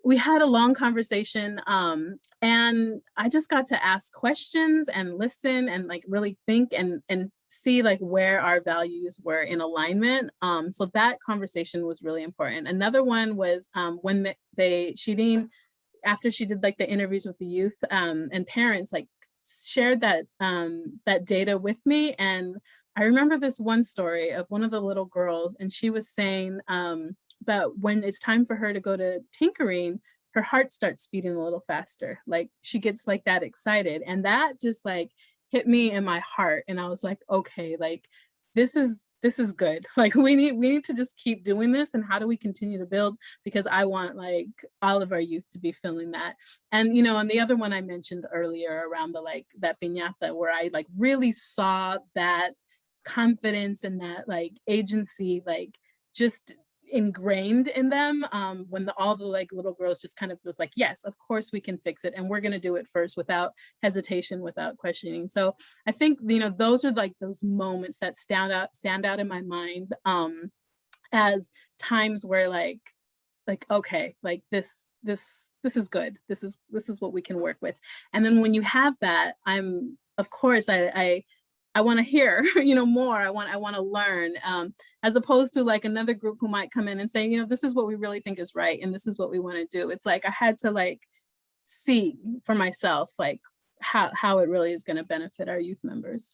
we had a long conversation, and I just got to ask questions and listen and like really think and see like where our values were in alignment. So that conversation was really important. Another one was when Shireen, after she did like the interviews with the youth and parents, like shared that data with me. And I remember this one story of one of the little girls, and she was saying that when it's time for her to go to tinkering, her heart starts beating a little faster. Like she gets like that excited. And that just like hit me in my heart. And I was like, okay, like this is good. Like we need to just keep doing this. And how do we continue to build? Because I want like all of our youth to be feeling that. And and the other one I mentioned earlier around that piñata, where I like really saw that confidence and that like agency, like just ingrained in them when all the like little girls just kind of was like, yes, of course we can fix it, and we're going to do it first without hesitation, without questioning. So I think those are like those moments that stand out in my mind as times where like okay, like this is good, this is what we can work with. And then when you have that, of course I I want to hear, more. I want to learn, as opposed to like another group who might come in and say, this is what we really think is right, and this is what we want to do. It's like I had to like see for myself, like how it really is going to benefit our youth members.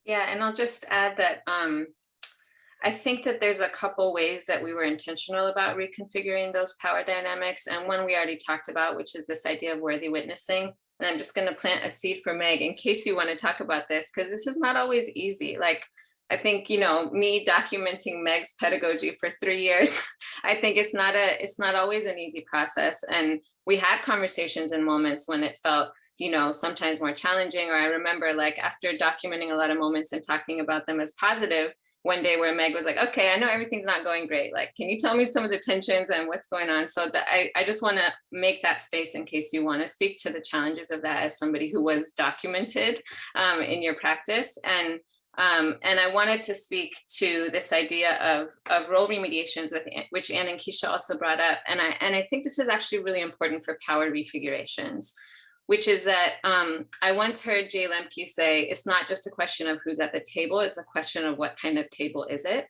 Yeah, and I'll just add that I think that there's a couple ways that we were intentional about reconfiguring those power dynamics. And one we already talked about, which is this idea of worthy witnessing. And I'm just going to plant a seed for Meg in case you want to talk about this, because this is not always easy. Like, I think, me documenting Meg's pedagogy for 3 years, I think it's not always an easy process. And we had conversations and moments when it felt, sometimes more challenging. Or I remember like after documenting a lot of moments and talking about them as positive, one day where Meg was like, okay, I know everything's not going great. Like, can you tell me some of the tensions and what's going on? So that I just want to make that space in case you want to speak to the challenges of that as somebody who was documented in your practice. And I wanted to speak to this idea of role remediations, which Anne and Keisha also brought up. And I think this is actually really important for power refigurations, which is that I once heard Jay Lemke say, it's not just a question of who's at the table, it's a question of what kind of table is it?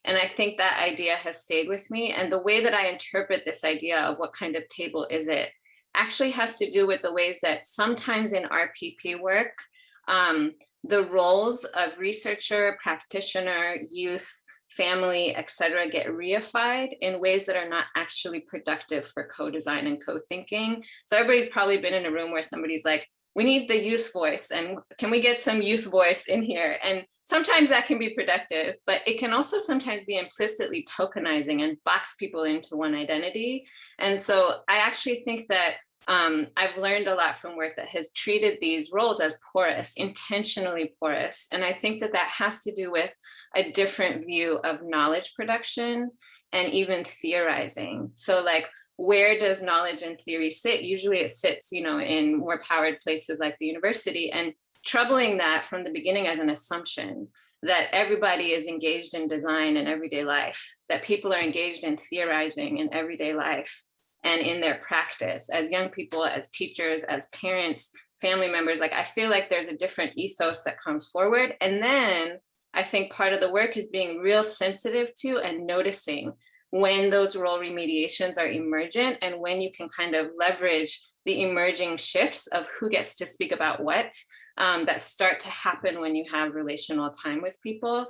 And I think that idea has stayed with me. And the way that I interpret this idea of what kind of table is it actually has to do with the ways that sometimes in RPP work, the roles of researcher, practitioner, youth, family, et cetera, get reified in ways that are not actually productive for co-design and co-thinking. So everybody's probably been in a room where somebody's like, we need the youth voice, and can we get some youth voice in here? And sometimes that can be productive, but it can also sometimes be implicitly tokenizing and box people into one identity. And so I actually think that I've learned a lot from work that has treated these roles as porous, intentionally porous. And I think that that has to do with a different view of knowledge production and even theorizing. So like, where does knowledge and theory sit? Usually it sits, in more powered places like the university, and troubling that from the beginning as an assumption that everybody is engaged in design in everyday life, that people are engaged in theorizing in everyday life and in their practice as young people, as teachers, as parents, family members. Like, I feel like there's a different ethos that comes forward. And then I think part of the work is being real sensitive to and noticing when those role remediations are emergent and when you can kind of leverage the emerging shifts of who gets to speak about what that start to happen when you have relational time with people.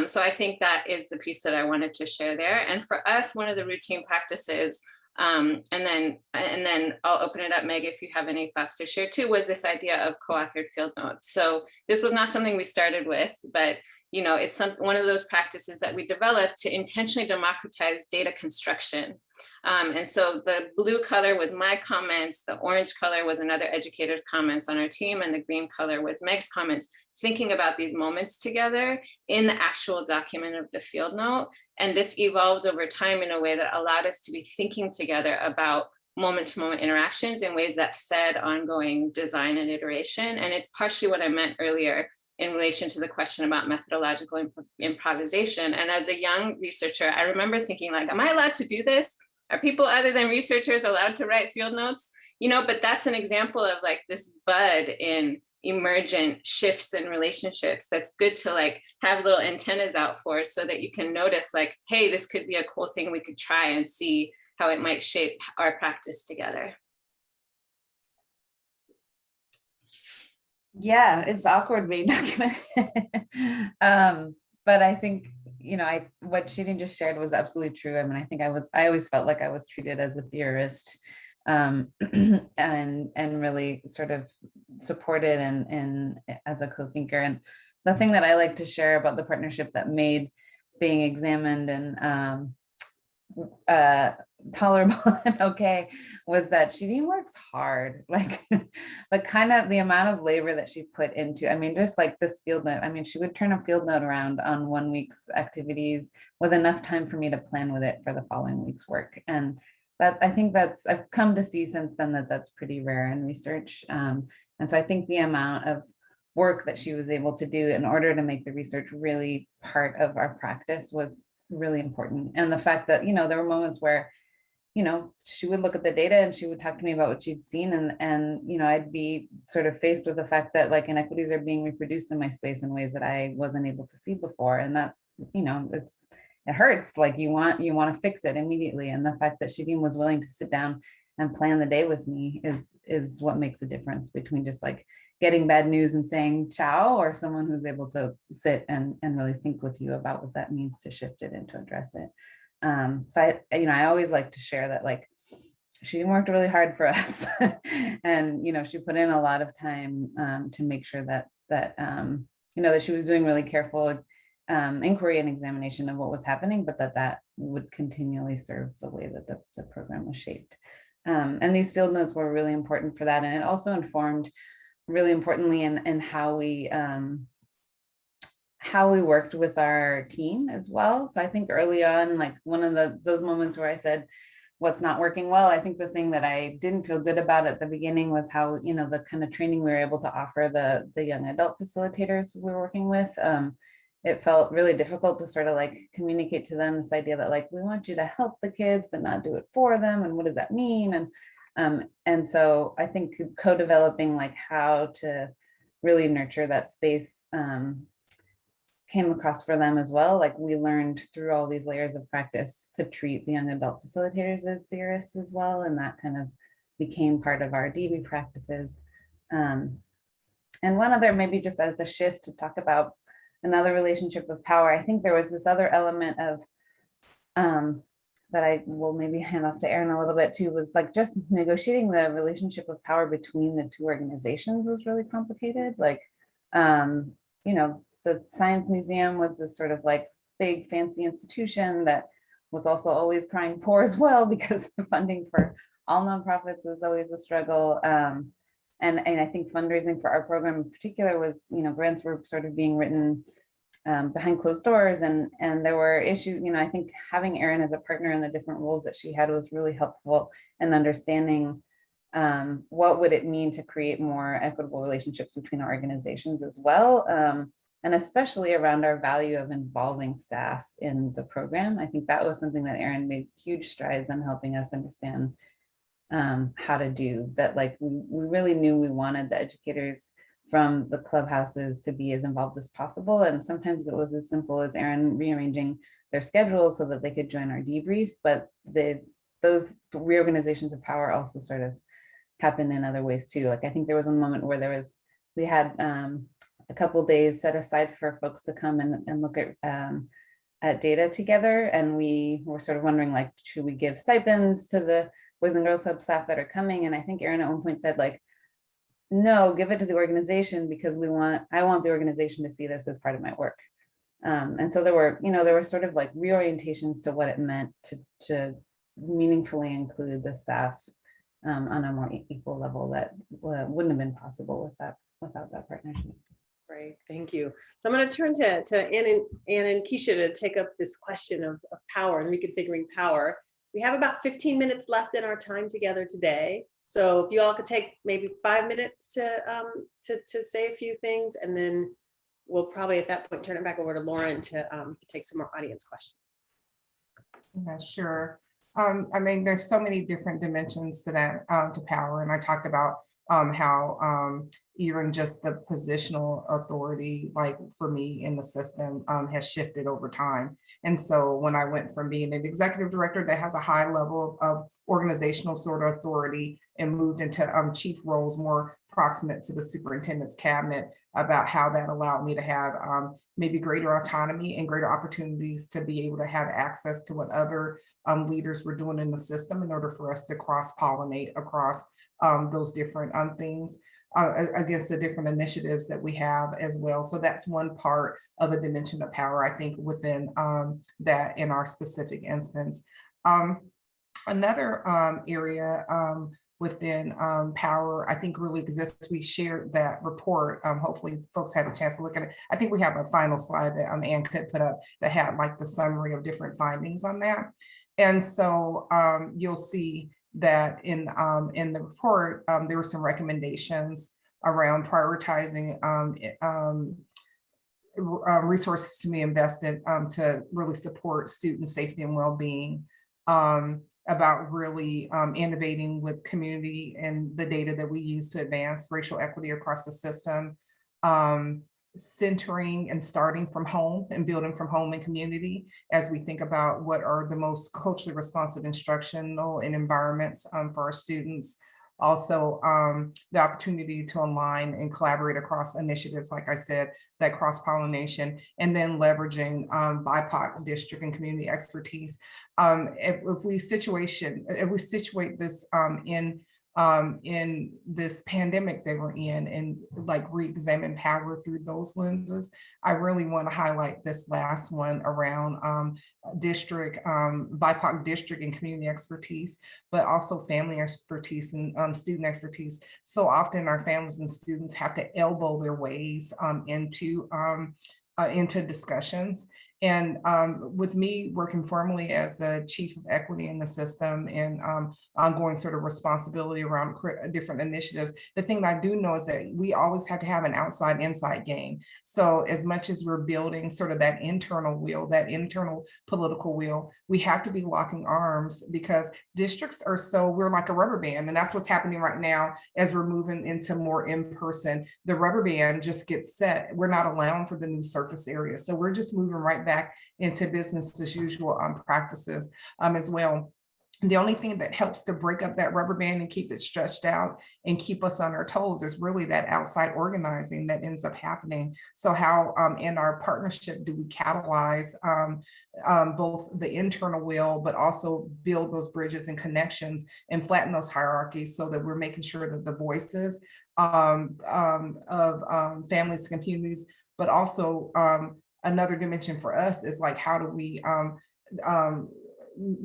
So I think that is the piece that I wanted to share there. And for us, one of the routine practices, and then I'll open it up, Meg, if you have any thoughts to share too, was this idea of co-authored field notes. So this was not something we started with, but it's one of those practices that we developed to intentionally democratize data construction. And so the blue color was my comments, the orange color was another educator's comments on our team, and the green color was Meg's comments, thinking about these moments together in the actual document of the field note. And this evolved over time in a way that allowed us to be thinking together about moment-to-moment interactions in ways that fed ongoing design and iteration. And it's partially what I meant earlier in relation to the question about methodological improvisation. And as a young researcher, I remember thinking like, am I allowed to do this? Are people other than researchers allowed to write field notes? But that's an example of like this bud in emergent shifts and relationships that's good to like have little antennas out for, so that you can notice like, hey, this could be a cool thing we could try and see how it might shape our practice together. Yeah, it's awkward being documented. But I think, what Shading just shared was absolutely true. I mean, I think I always felt like I was treated as a theorist, and really sort of supported and as a co-thinker. And the thing that I like to share about the partnership that made being examined and tolerable and okay was that she works hard, like kind of the amount of labor that she put into, I mean, just like this field note, I mean, she would turn a field note around on 1 week's activities with enough time for me to plan with it for the following week's work. And I think I've come to see since then that that's pretty rare in research. And so I think the amount of work that she was able to do in order to make the research really part of our practice was really important. And the fact that, there were moments where she would look at the data and she would talk to me about what she'd seen, and I'd be sort of faced with the fact that like inequities are being reproduced in my space in ways that I wasn't able to see before. And that's, it hurts. Like you want to fix it immediately. And the fact that Shireen was willing to sit down and plan the day with me is what makes a difference between just like getting bad news and saying ciao, or someone who's able to sit and really think with you about what that means to shift it and to address it. So I always like to share that like she worked really hard for us and, she put in a lot of time to make sure that she was doing really careful inquiry and examination of what was happening, but that would continually serve the way that the program was shaped. And these field notes were really important for that. And it also informed really importantly in how we worked with our team as well. So I think early on, like one of those moments where I said, what's not working well, I think the thing that I didn't feel good about at the beginning was how, the kind of training we were able to offer the young adult facilitators we were working with. It felt really difficult to sort of like communicate to them this idea that like, we want you to help the kids, but not do it for them. And what does that mean? And so I think co-developing like how to really nurture that space came across for them as well. Like we learned through all these layers of practice to treat the young adult facilitators as theorists as well. And that kind of became part of our DB practices. And one other, maybe just as the shift to talk about another relationship of power, I think there was this other element of that I will maybe hand off to Erin a little bit too, was like just negotiating the relationship of power between the two organizations was really complicated. Like, the Science Museum was this sort of like big fancy institution that was also always crying poor as well, because funding for all nonprofits is always a struggle. And I think fundraising for our program in particular was, grants were sort of being written behind closed doors, and there were issues. I think having Erin as a partner in the different roles that she had was really helpful in understanding what would it mean to create more equitable relationships between our organizations as well. And especially around our value of involving staff in the program. I think that was something that Erin made huge strides on helping us understand how to do that. Like we really knew we wanted the educators from the clubhouses to be as involved as possible. And sometimes it was as simple as Erin rearranging their schedules so that they could join our debrief, but those reorganizations of power also sort of happen in other ways too. Like I think there was one moment where we had a couple days set aside for folks to come and look at data together. And we were sort of wondering, like, should we give stipends to the Boys and Girls Club staff that are coming? And I think Erin at one point said, like, no, give it to the organization, because I want the organization to see this as part of my work. And so there were sort of like reorientations to what it meant to meaningfully include the staff on a more equal level that wouldn't have been possible without that partnership. Great, thank you. So I'm going to turn to Ann and Keisha to take up this question of power and reconfiguring power. We have about 15 minutes left in our time together today. So if you all could take maybe 5 minutes to say a few things, and then we'll probably at that point turn it back over to Lauren to take some more audience questions. Yeah, sure. There's so many different dimensions to that, to power. And I talked about how even just the positional authority, like for me in the system, has shifted over time. And so when I went from being an executive director that has a high level of organizational sort of authority and moved into chief roles more proximate to the superintendent's cabinet, about how that allowed me to have maybe greater autonomy and greater opportunities to be able to have access to what other leaders were doing in the system in order for us to cross-pollinate across those different things against the different initiatives that we have as well. So that's one part of a dimension of power, I think, within that in our specific instance. Another area within power, I think, really exists. We shared that report. Hopefully folks had a chance to look at it. I think we have a final slide that Ann could put up that had like the summary of different findings on that. And so you'll see that in the report, there were some recommendations around prioritizing resources to be invested to really support student safety and well-being, about really innovating with community and the data that we use to advance racial equity across the system. Centering and starting from home and building from home and community as we think about what are the most culturally responsive instructional and environments for our students. Also, the opportunity to align and collaborate across initiatives, like I said, that cross-pollination, and then leveraging BIPOC district and community expertise. If we situate this in this pandemic that we're in, and like re-examine power through those lenses, I really want to highlight this last one around BIPOC district and community expertise, but also family expertise and student expertise. So often our families and students have to elbow their ways into discussions. And with me working formally as the chief of equity in the system and ongoing sort of responsibility around different initiatives, the thing that I do know is that we always have to have an outside inside game. So as much as we're building sort of that internal wheel, that internal political wheel, we have to be locking arms, because districts are we're like a rubber band, and that's what's happening right now as we're moving into more in-person. The rubber band just gets set. We're not allowing for the new surface area. So we're just moving right back into business as usual practices as well. The only thing that helps to break up that rubber band and keep it stretched out and keep us on our toes is really that outside organizing that ends up happening. So how in our partnership do we catalyze both the internal will, but also build those bridges and connections and flatten those hierarchies, so that we're making sure that the voices of families and communities, but also another dimension for us is like, how do we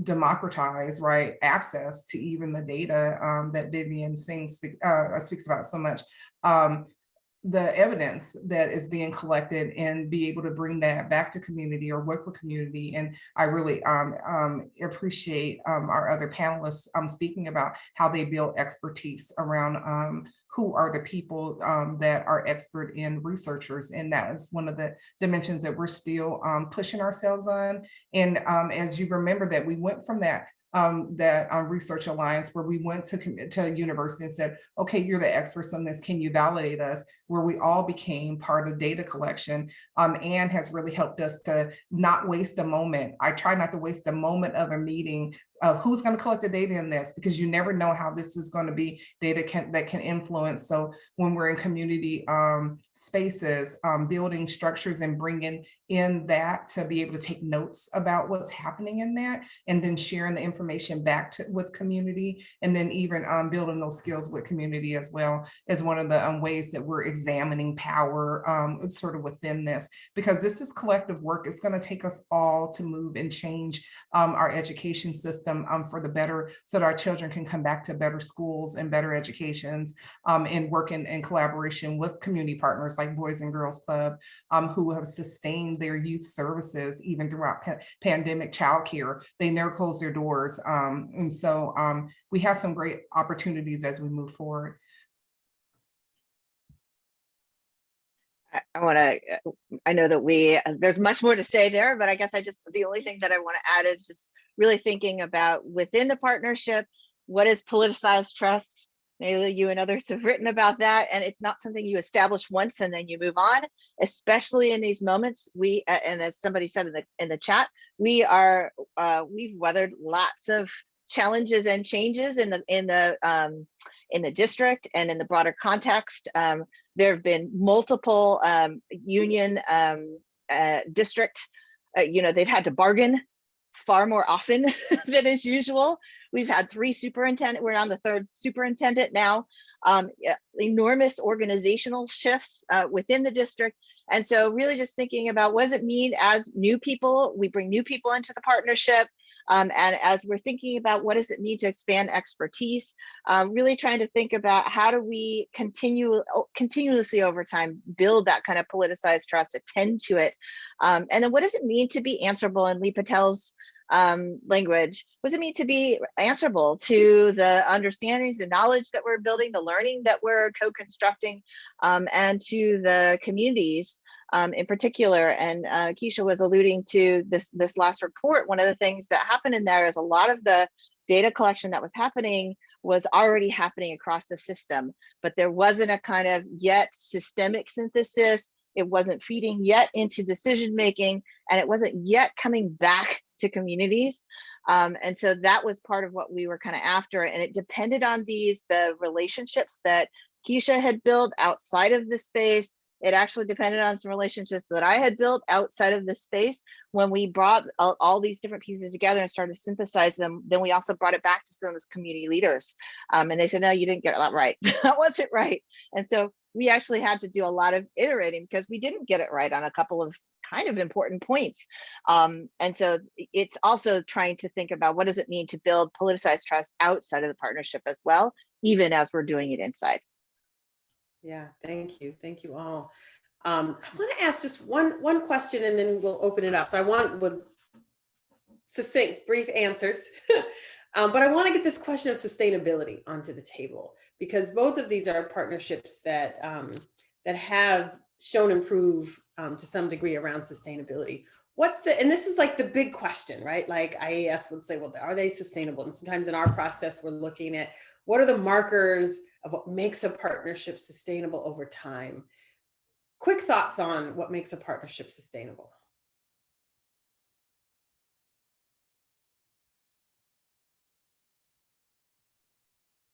democratize, right, access to even the data that Vivian speaks about so much, the evidence that is being collected, and be able to bring that back to community or work with community. And I really appreciate our other panelists speaking about how they build expertise around who are the people that are expert in researchers. And that is one of the dimensions that we're still pushing ourselves on. And as you remember, that we went from that research alliance, where we went to a university and said, okay, you're the experts on this, can you validate us? Where we all became part of data collection, and has really helped us to not waste a moment. I try not to waste a moment of a meeting of who's going to collect the data in this, because you never know how this is going to be data that can influence. So when we're in community spaces, building structures and bringing in that to be able to take notes about what's happening in that, and then sharing the information back with community, and then even building those skills with community as well, is one of the ways that we're examining power sort of within this, because this is collective work. It's going to take us all to move and change our education system for the better, so that our children can come back to better schools and better educations, and work in collaboration with community partners like Boys and Girls Club, who have sustained their youth services even throughout pandemic childcare. They never close their doors. And so we have some great opportunities as we move forward. I know that there's much more to say there, but I guess the only thing that I want to add is just really thinking about within the partnership, what is politicized trust? Maybe you and others have written about that, and it's not something you establish once and then you move on, especially in these moments. And as somebody said in the chat, we've weathered lots of challenges and changes in the district and in the broader context. There have been multiple union districts. They've had to bargain far more often than is usual. We've had 3 superintendents. We're on the 3rd superintendent now. Enormous organizational shifts within the district. And so really just thinking about, what does it mean as new people? We bring new people into the partnership. And as we're thinking about what does it mean to expand expertise, really trying to think about how do we continuously over time build that kind of politicized trust, attend to it. And then what does it mean to be answerable in Lee Patel's language? What does it mean to be answerable to the understandings, the knowledge that we're building, the learning that we're co-constructing, and to the communities in particular? And Keisha was alluding to this last report. One of the things that happened in there is a lot of the data collection that was happening was already happening across the system, but there wasn't a kind of yet systemic synthesis. It wasn't feeding yet into decision making, and it wasn't yet coming back to communities. And so that was part of what we were kind of after. And it depended on the relationships that Keisha had built outside of the space. It actually depended on some relationships that I had built outside of the space. When we brought all these different pieces together and started to synthesize them, then we also brought it back to some of those community leaders. And they said, no, you didn't get that right. That wasn't right. And so we actually had to do a lot of iterating because we didn't get it right on a couple of kind of important points. And so it's also trying to think about what does it mean to build politicized trust outside of the partnership as well, even as we're doing it inside. Yeah, thank you. Thank you all. I want to ask just one question and then we'll open it up. So I want succinct, brief answers. But I want to get this question of sustainability onto the table, because both of these are partnerships that have shown improve to some degree around sustainability. And this is like the big question, right? Like IAS would say, well, are they sustainable? And sometimes in our process, we're looking at what are the markers of what makes a partnership sustainable over time? Quick thoughts on what makes a partnership sustainable.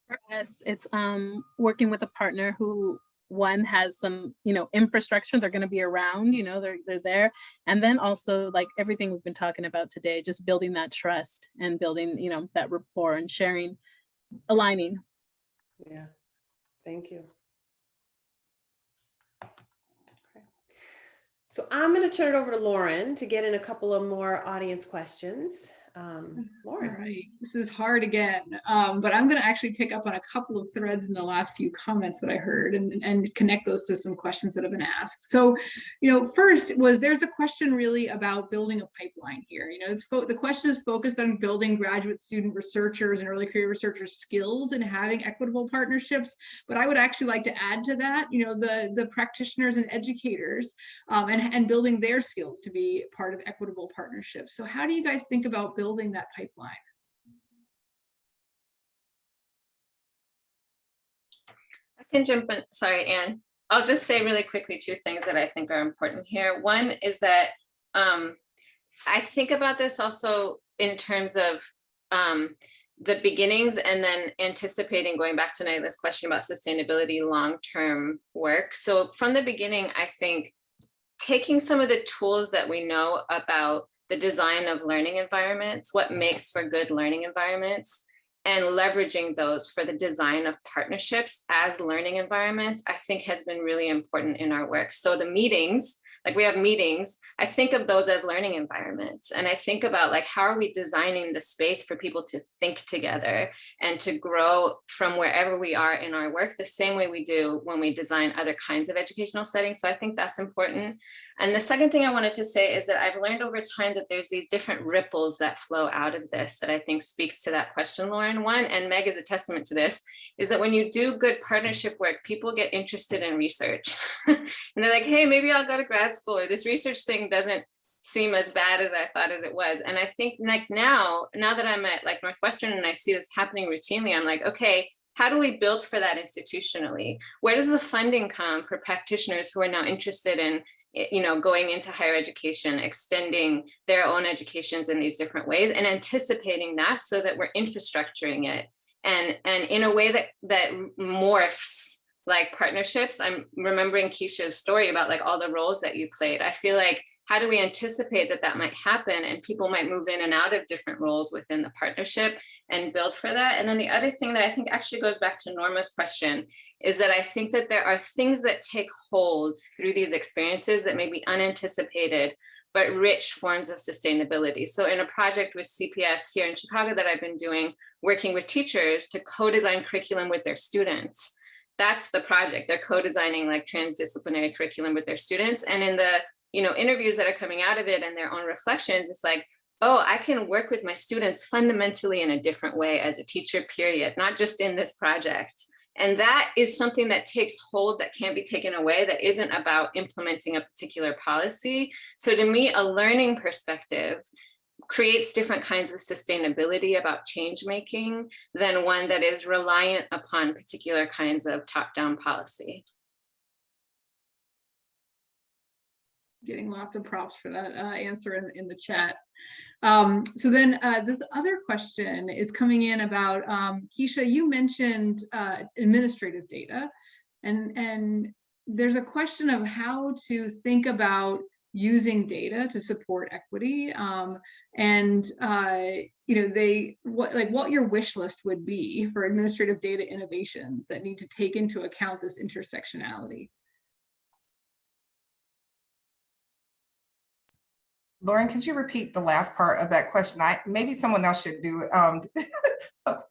For us, it's working with a partner who, one, has some, infrastructure. They're going to be around, they're there. And then also, like everything we've been talking about today, just building that trust and building, that rapport and sharing, aligning. Yeah, thank you. Okay. So I'm going to turn it over to Lauren to get in a couple of more audience questions. Lauren. All right, this is hard again, but I'm going to actually pick up on a couple of threads in the last few comments that I heard and connect those to some questions that have been asked. So, first there's a question really about building a pipeline here. The question is focused on building graduate student researchers and early career researchers skills and having equitable partnerships. But I would actually like to add to that, the practitioners and educators and building their skills to be part of equitable partnerships. So how do you guys think about building that pipeline? I can jump in. Sorry, Anne. I'll just say really quickly two things that I think are important here. One is that I think about this also in terms of the beginnings and then anticipating, going back to this question about sustainability, long-term work. So from the beginning, I think taking some of the tools that we know about the design of learning environments, what makes for good learning environments, and leveraging those for the design of partnerships as learning environments, I think has been really important in our work. So the meetings, like we have meetings, I think of those as learning environments. And I think about how are we designing the space for people to think together and to grow from wherever we are in our work, the same way we do when we design other kinds of educational settings. So I think that's important. And the second thing I wanted to say is that I've learned over time that there's these different ripples that flow out of this that I think speaks to that question, Lauren. One, and Meg is a testament to this, is that when you do good partnership work, people get interested in research. And they're like, hey, maybe I'll go to grad school, or this research thing doesn't seem as bad as I thought as it was. And I think now that I'm at Northwestern and I see this happening routinely, I'm like, okay, how do we build for that institutionally? Where does the funding come for practitioners who are now interested in, going into higher education, extending their own educations in these different ways, and anticipating that so that we're infrastructuring it and in a way that morphs like partnerships. I'm remembering Keisha's story about all the roles that you played. I feel like, how do we anticipate that might happen and people might move in and out of different roles within the partnership and build for that? And then the other thing that I think actually goes back to Norma's question is that I think that there are things that take hold through these experiences that may be unanticipated, but rich forms of sustainability. So in a project with CPS here in Chicago that I've been doing, working with teachers to co-design curriculum with their students, that's the project. They're co-designing transdisciplinary curriculum with their students. And in the interviews that are coming out of it and their own reflections, it's like, oh, I can work with my students fundamentally in a different way as a teacher, period, not just in this project. And that is something that takes hold, that can't be taken away, that isn't about implementing a particular policy. So to me, a learning perspective, creates different kinds of sustainability about change making than one that is reliant upon particular kinds of top-down policy. Getting lots of props for that answer in the chat. So then this other question is coming in about, Keisha, you mentioned administrative data, and there's a question of how to think about using data to support equity, and what your wish list would be for administrative data innovations that need to take into account this intersectionality. Lauren, could you repeat the last part of that question? Maybe someone else should do it.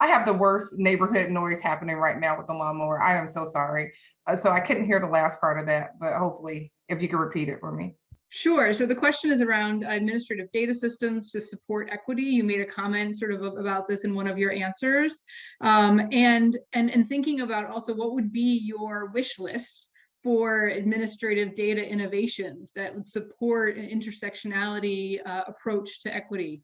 I have the worst neighborhood noise happening right now with the lawnmower. I am so sorry. So I couldn't hear the last part of that, but hopefully if you could repeat it for me. Sure. So the question is around administrative data systems to support equity. You made a comment sort of about this in one of your answers, and thinking about also what would be your wish list for administrative data innovations that would support an intersectionality approach to equity.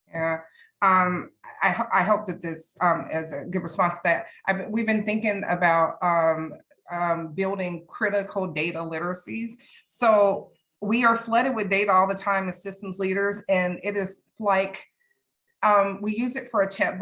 Yeah, I hope that this is a good response to that. We've been thinking about building critical data literacies. So we are flooded with data all the time as systems leaders, and it is like we use it for a check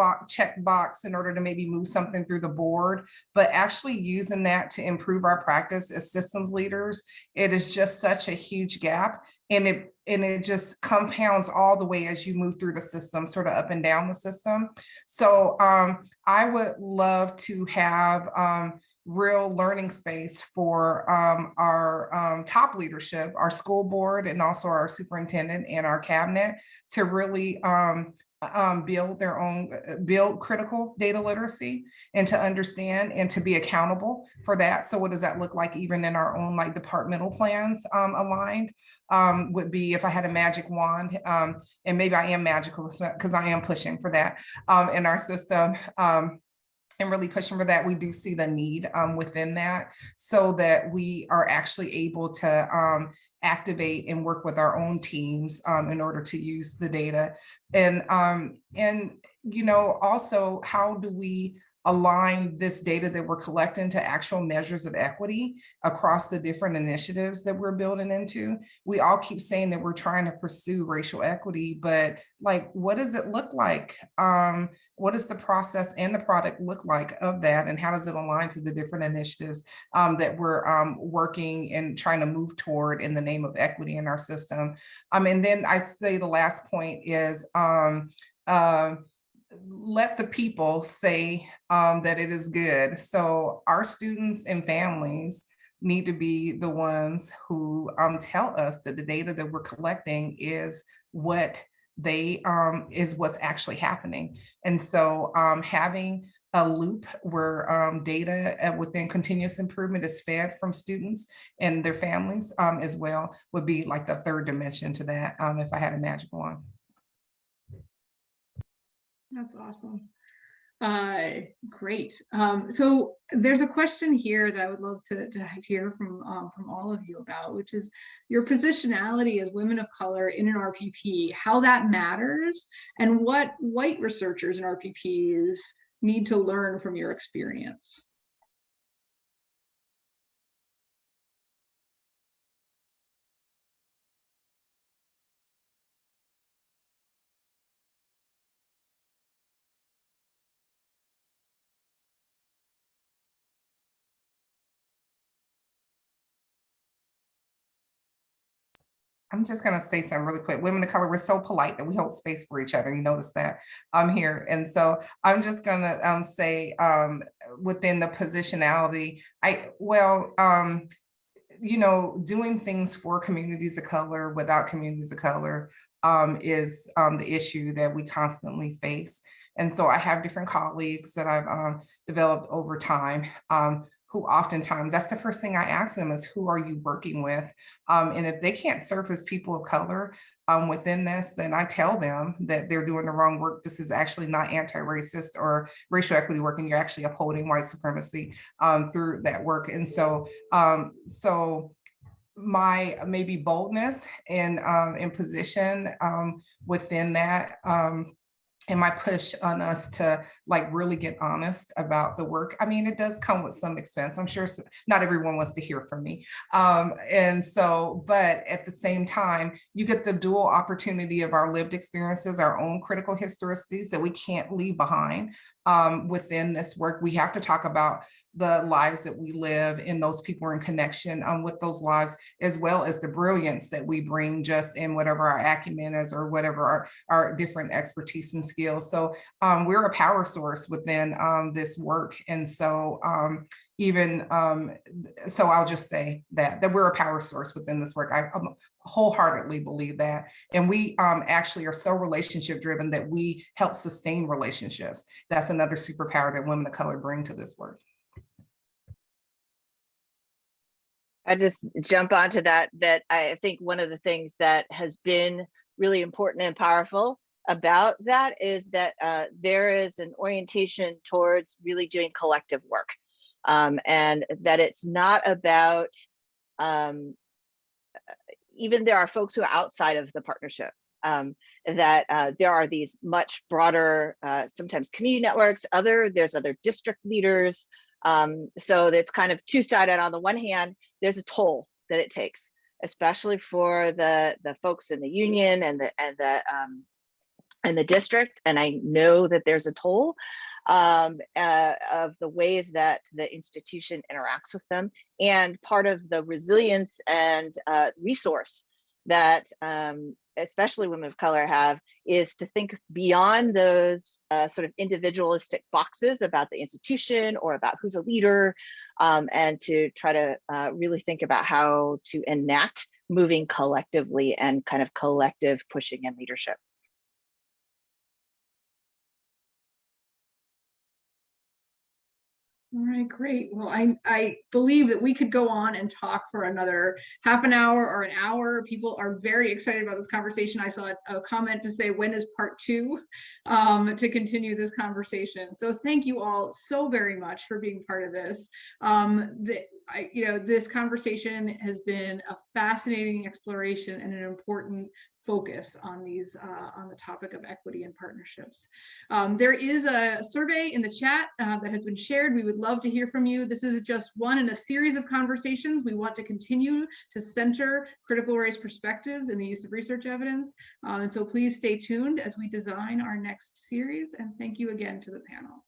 box in order to maybe move something through the board, but actually using that to improve our practice as systems leaders, it is just such a huge gap. And it just compounds all the way as you move through the system, sort of up and down the system. So I would love to have real learning space for our top leadership, our school board, and also our superintendent and our cabinet to really build critical data literacy and to understand and to be accountable for that. So what does that look like even in our own like departmental plans aligned? Would be if I had a magic wand, and maybe I am magical because I am pushing for that in our system. And really pushing for that, we do see the need within that so that we are actually able to activate and work with our own teams in order to use the data. And also how do we align this data that we're collecting to actual measures of equity across the different initiatives that we're building into? We all keep saying that we're trying to pursue racial equity, but like, what does it look like? What does the process and the product look like of that? And how does it align to the different initiatives that we're working and trying to move toward in the name of equity in our system? And then I'd say the last point is, let the people say that it is good. So our students and families need to be the ones who tell us that the data that we're collecting is what is what's actually happening. And so having a loop where data within continuous improvement is fed from students and their families as well would be like the third dimension to that if I had a magic wand. That's awesome. Great. So there's a question here that I would love to hear from all of you about, which is your positionality as women of color in an RPP, how that matters, and what white researchers and RPPs need to learn from your experience. I'm just going to say something really quick. Women of color, we're so polite that we hold space for each other. You notice that I'm here. And so I'm just going to say within the positionality, doing things for communities of color without communities of color is the issue that we constantly face. And so I have different colleagues that I've developed over time who oftentimes, that's the first thing I ask them is, who are you working with? And if they can't serve as people of color within this, then I tell them that they're doing the wrong work. This is actually not anti-racist or racial equity work, and you're actually upholding white supremacy through that work. And so, my maybe boldness and in position within that. And my push on us to like really get honest about the work. I mean, it does come with some expense. I'm sure not everyone wants to hear from me. And so, but at the same time, you get the dual opportunity of our lived experiences, our own critical historicities that we can't leave behind within this work. We have to talk about the lives that we live and those people are in connection with those lives, as well as the brilliance that we bring just in whatever our acumen is or whatever our different expertise and skills. So we're a power source within this work. And so so I'll just say that we're a power source within this work. I wholeheartedly believe that. And we actually are so relationship driven that we help sustain relationships. That's another superpower that women of color bring to this work. I just jump onto that I think one of the things that has been really important and powerful about that is that there is an orientation towards really doing collective work, and that it's not about, even there are folks who are outside of the partnership, that there are these much broader, sometimes community networks, there's other district leaders. So it's kind of two-sided. On the one hand, there's a toll that it takes, especially for the folks in the union and the district. And I know that there's a toll of the ways that the institution interacts with them. And part of the resilience and resource that especially women of color have is to think beyond those sort of individualistic boxes about the institution or about who's a leader, and to try to really think about how to enact moving collectively and kind of collective pushing and leadership. All right, great. Well, I believe that we could go on and talk for another half an hour or an hour. People are very excited about this conversation. I saw a comment to say, when is part 2 to continue this conversation? So thank you all so very much for being part of this. This conversation has been a fascinating exploration and an important focus on on the topic of equity and partnerships. There is a survey in the chat that has been shared. We would love to hear from you. This is just one in a series of conversations. We want to continue to center critical race perspectives in the use of research evidence. And so please stay tuned as we design our next series. And thank you again to the panel.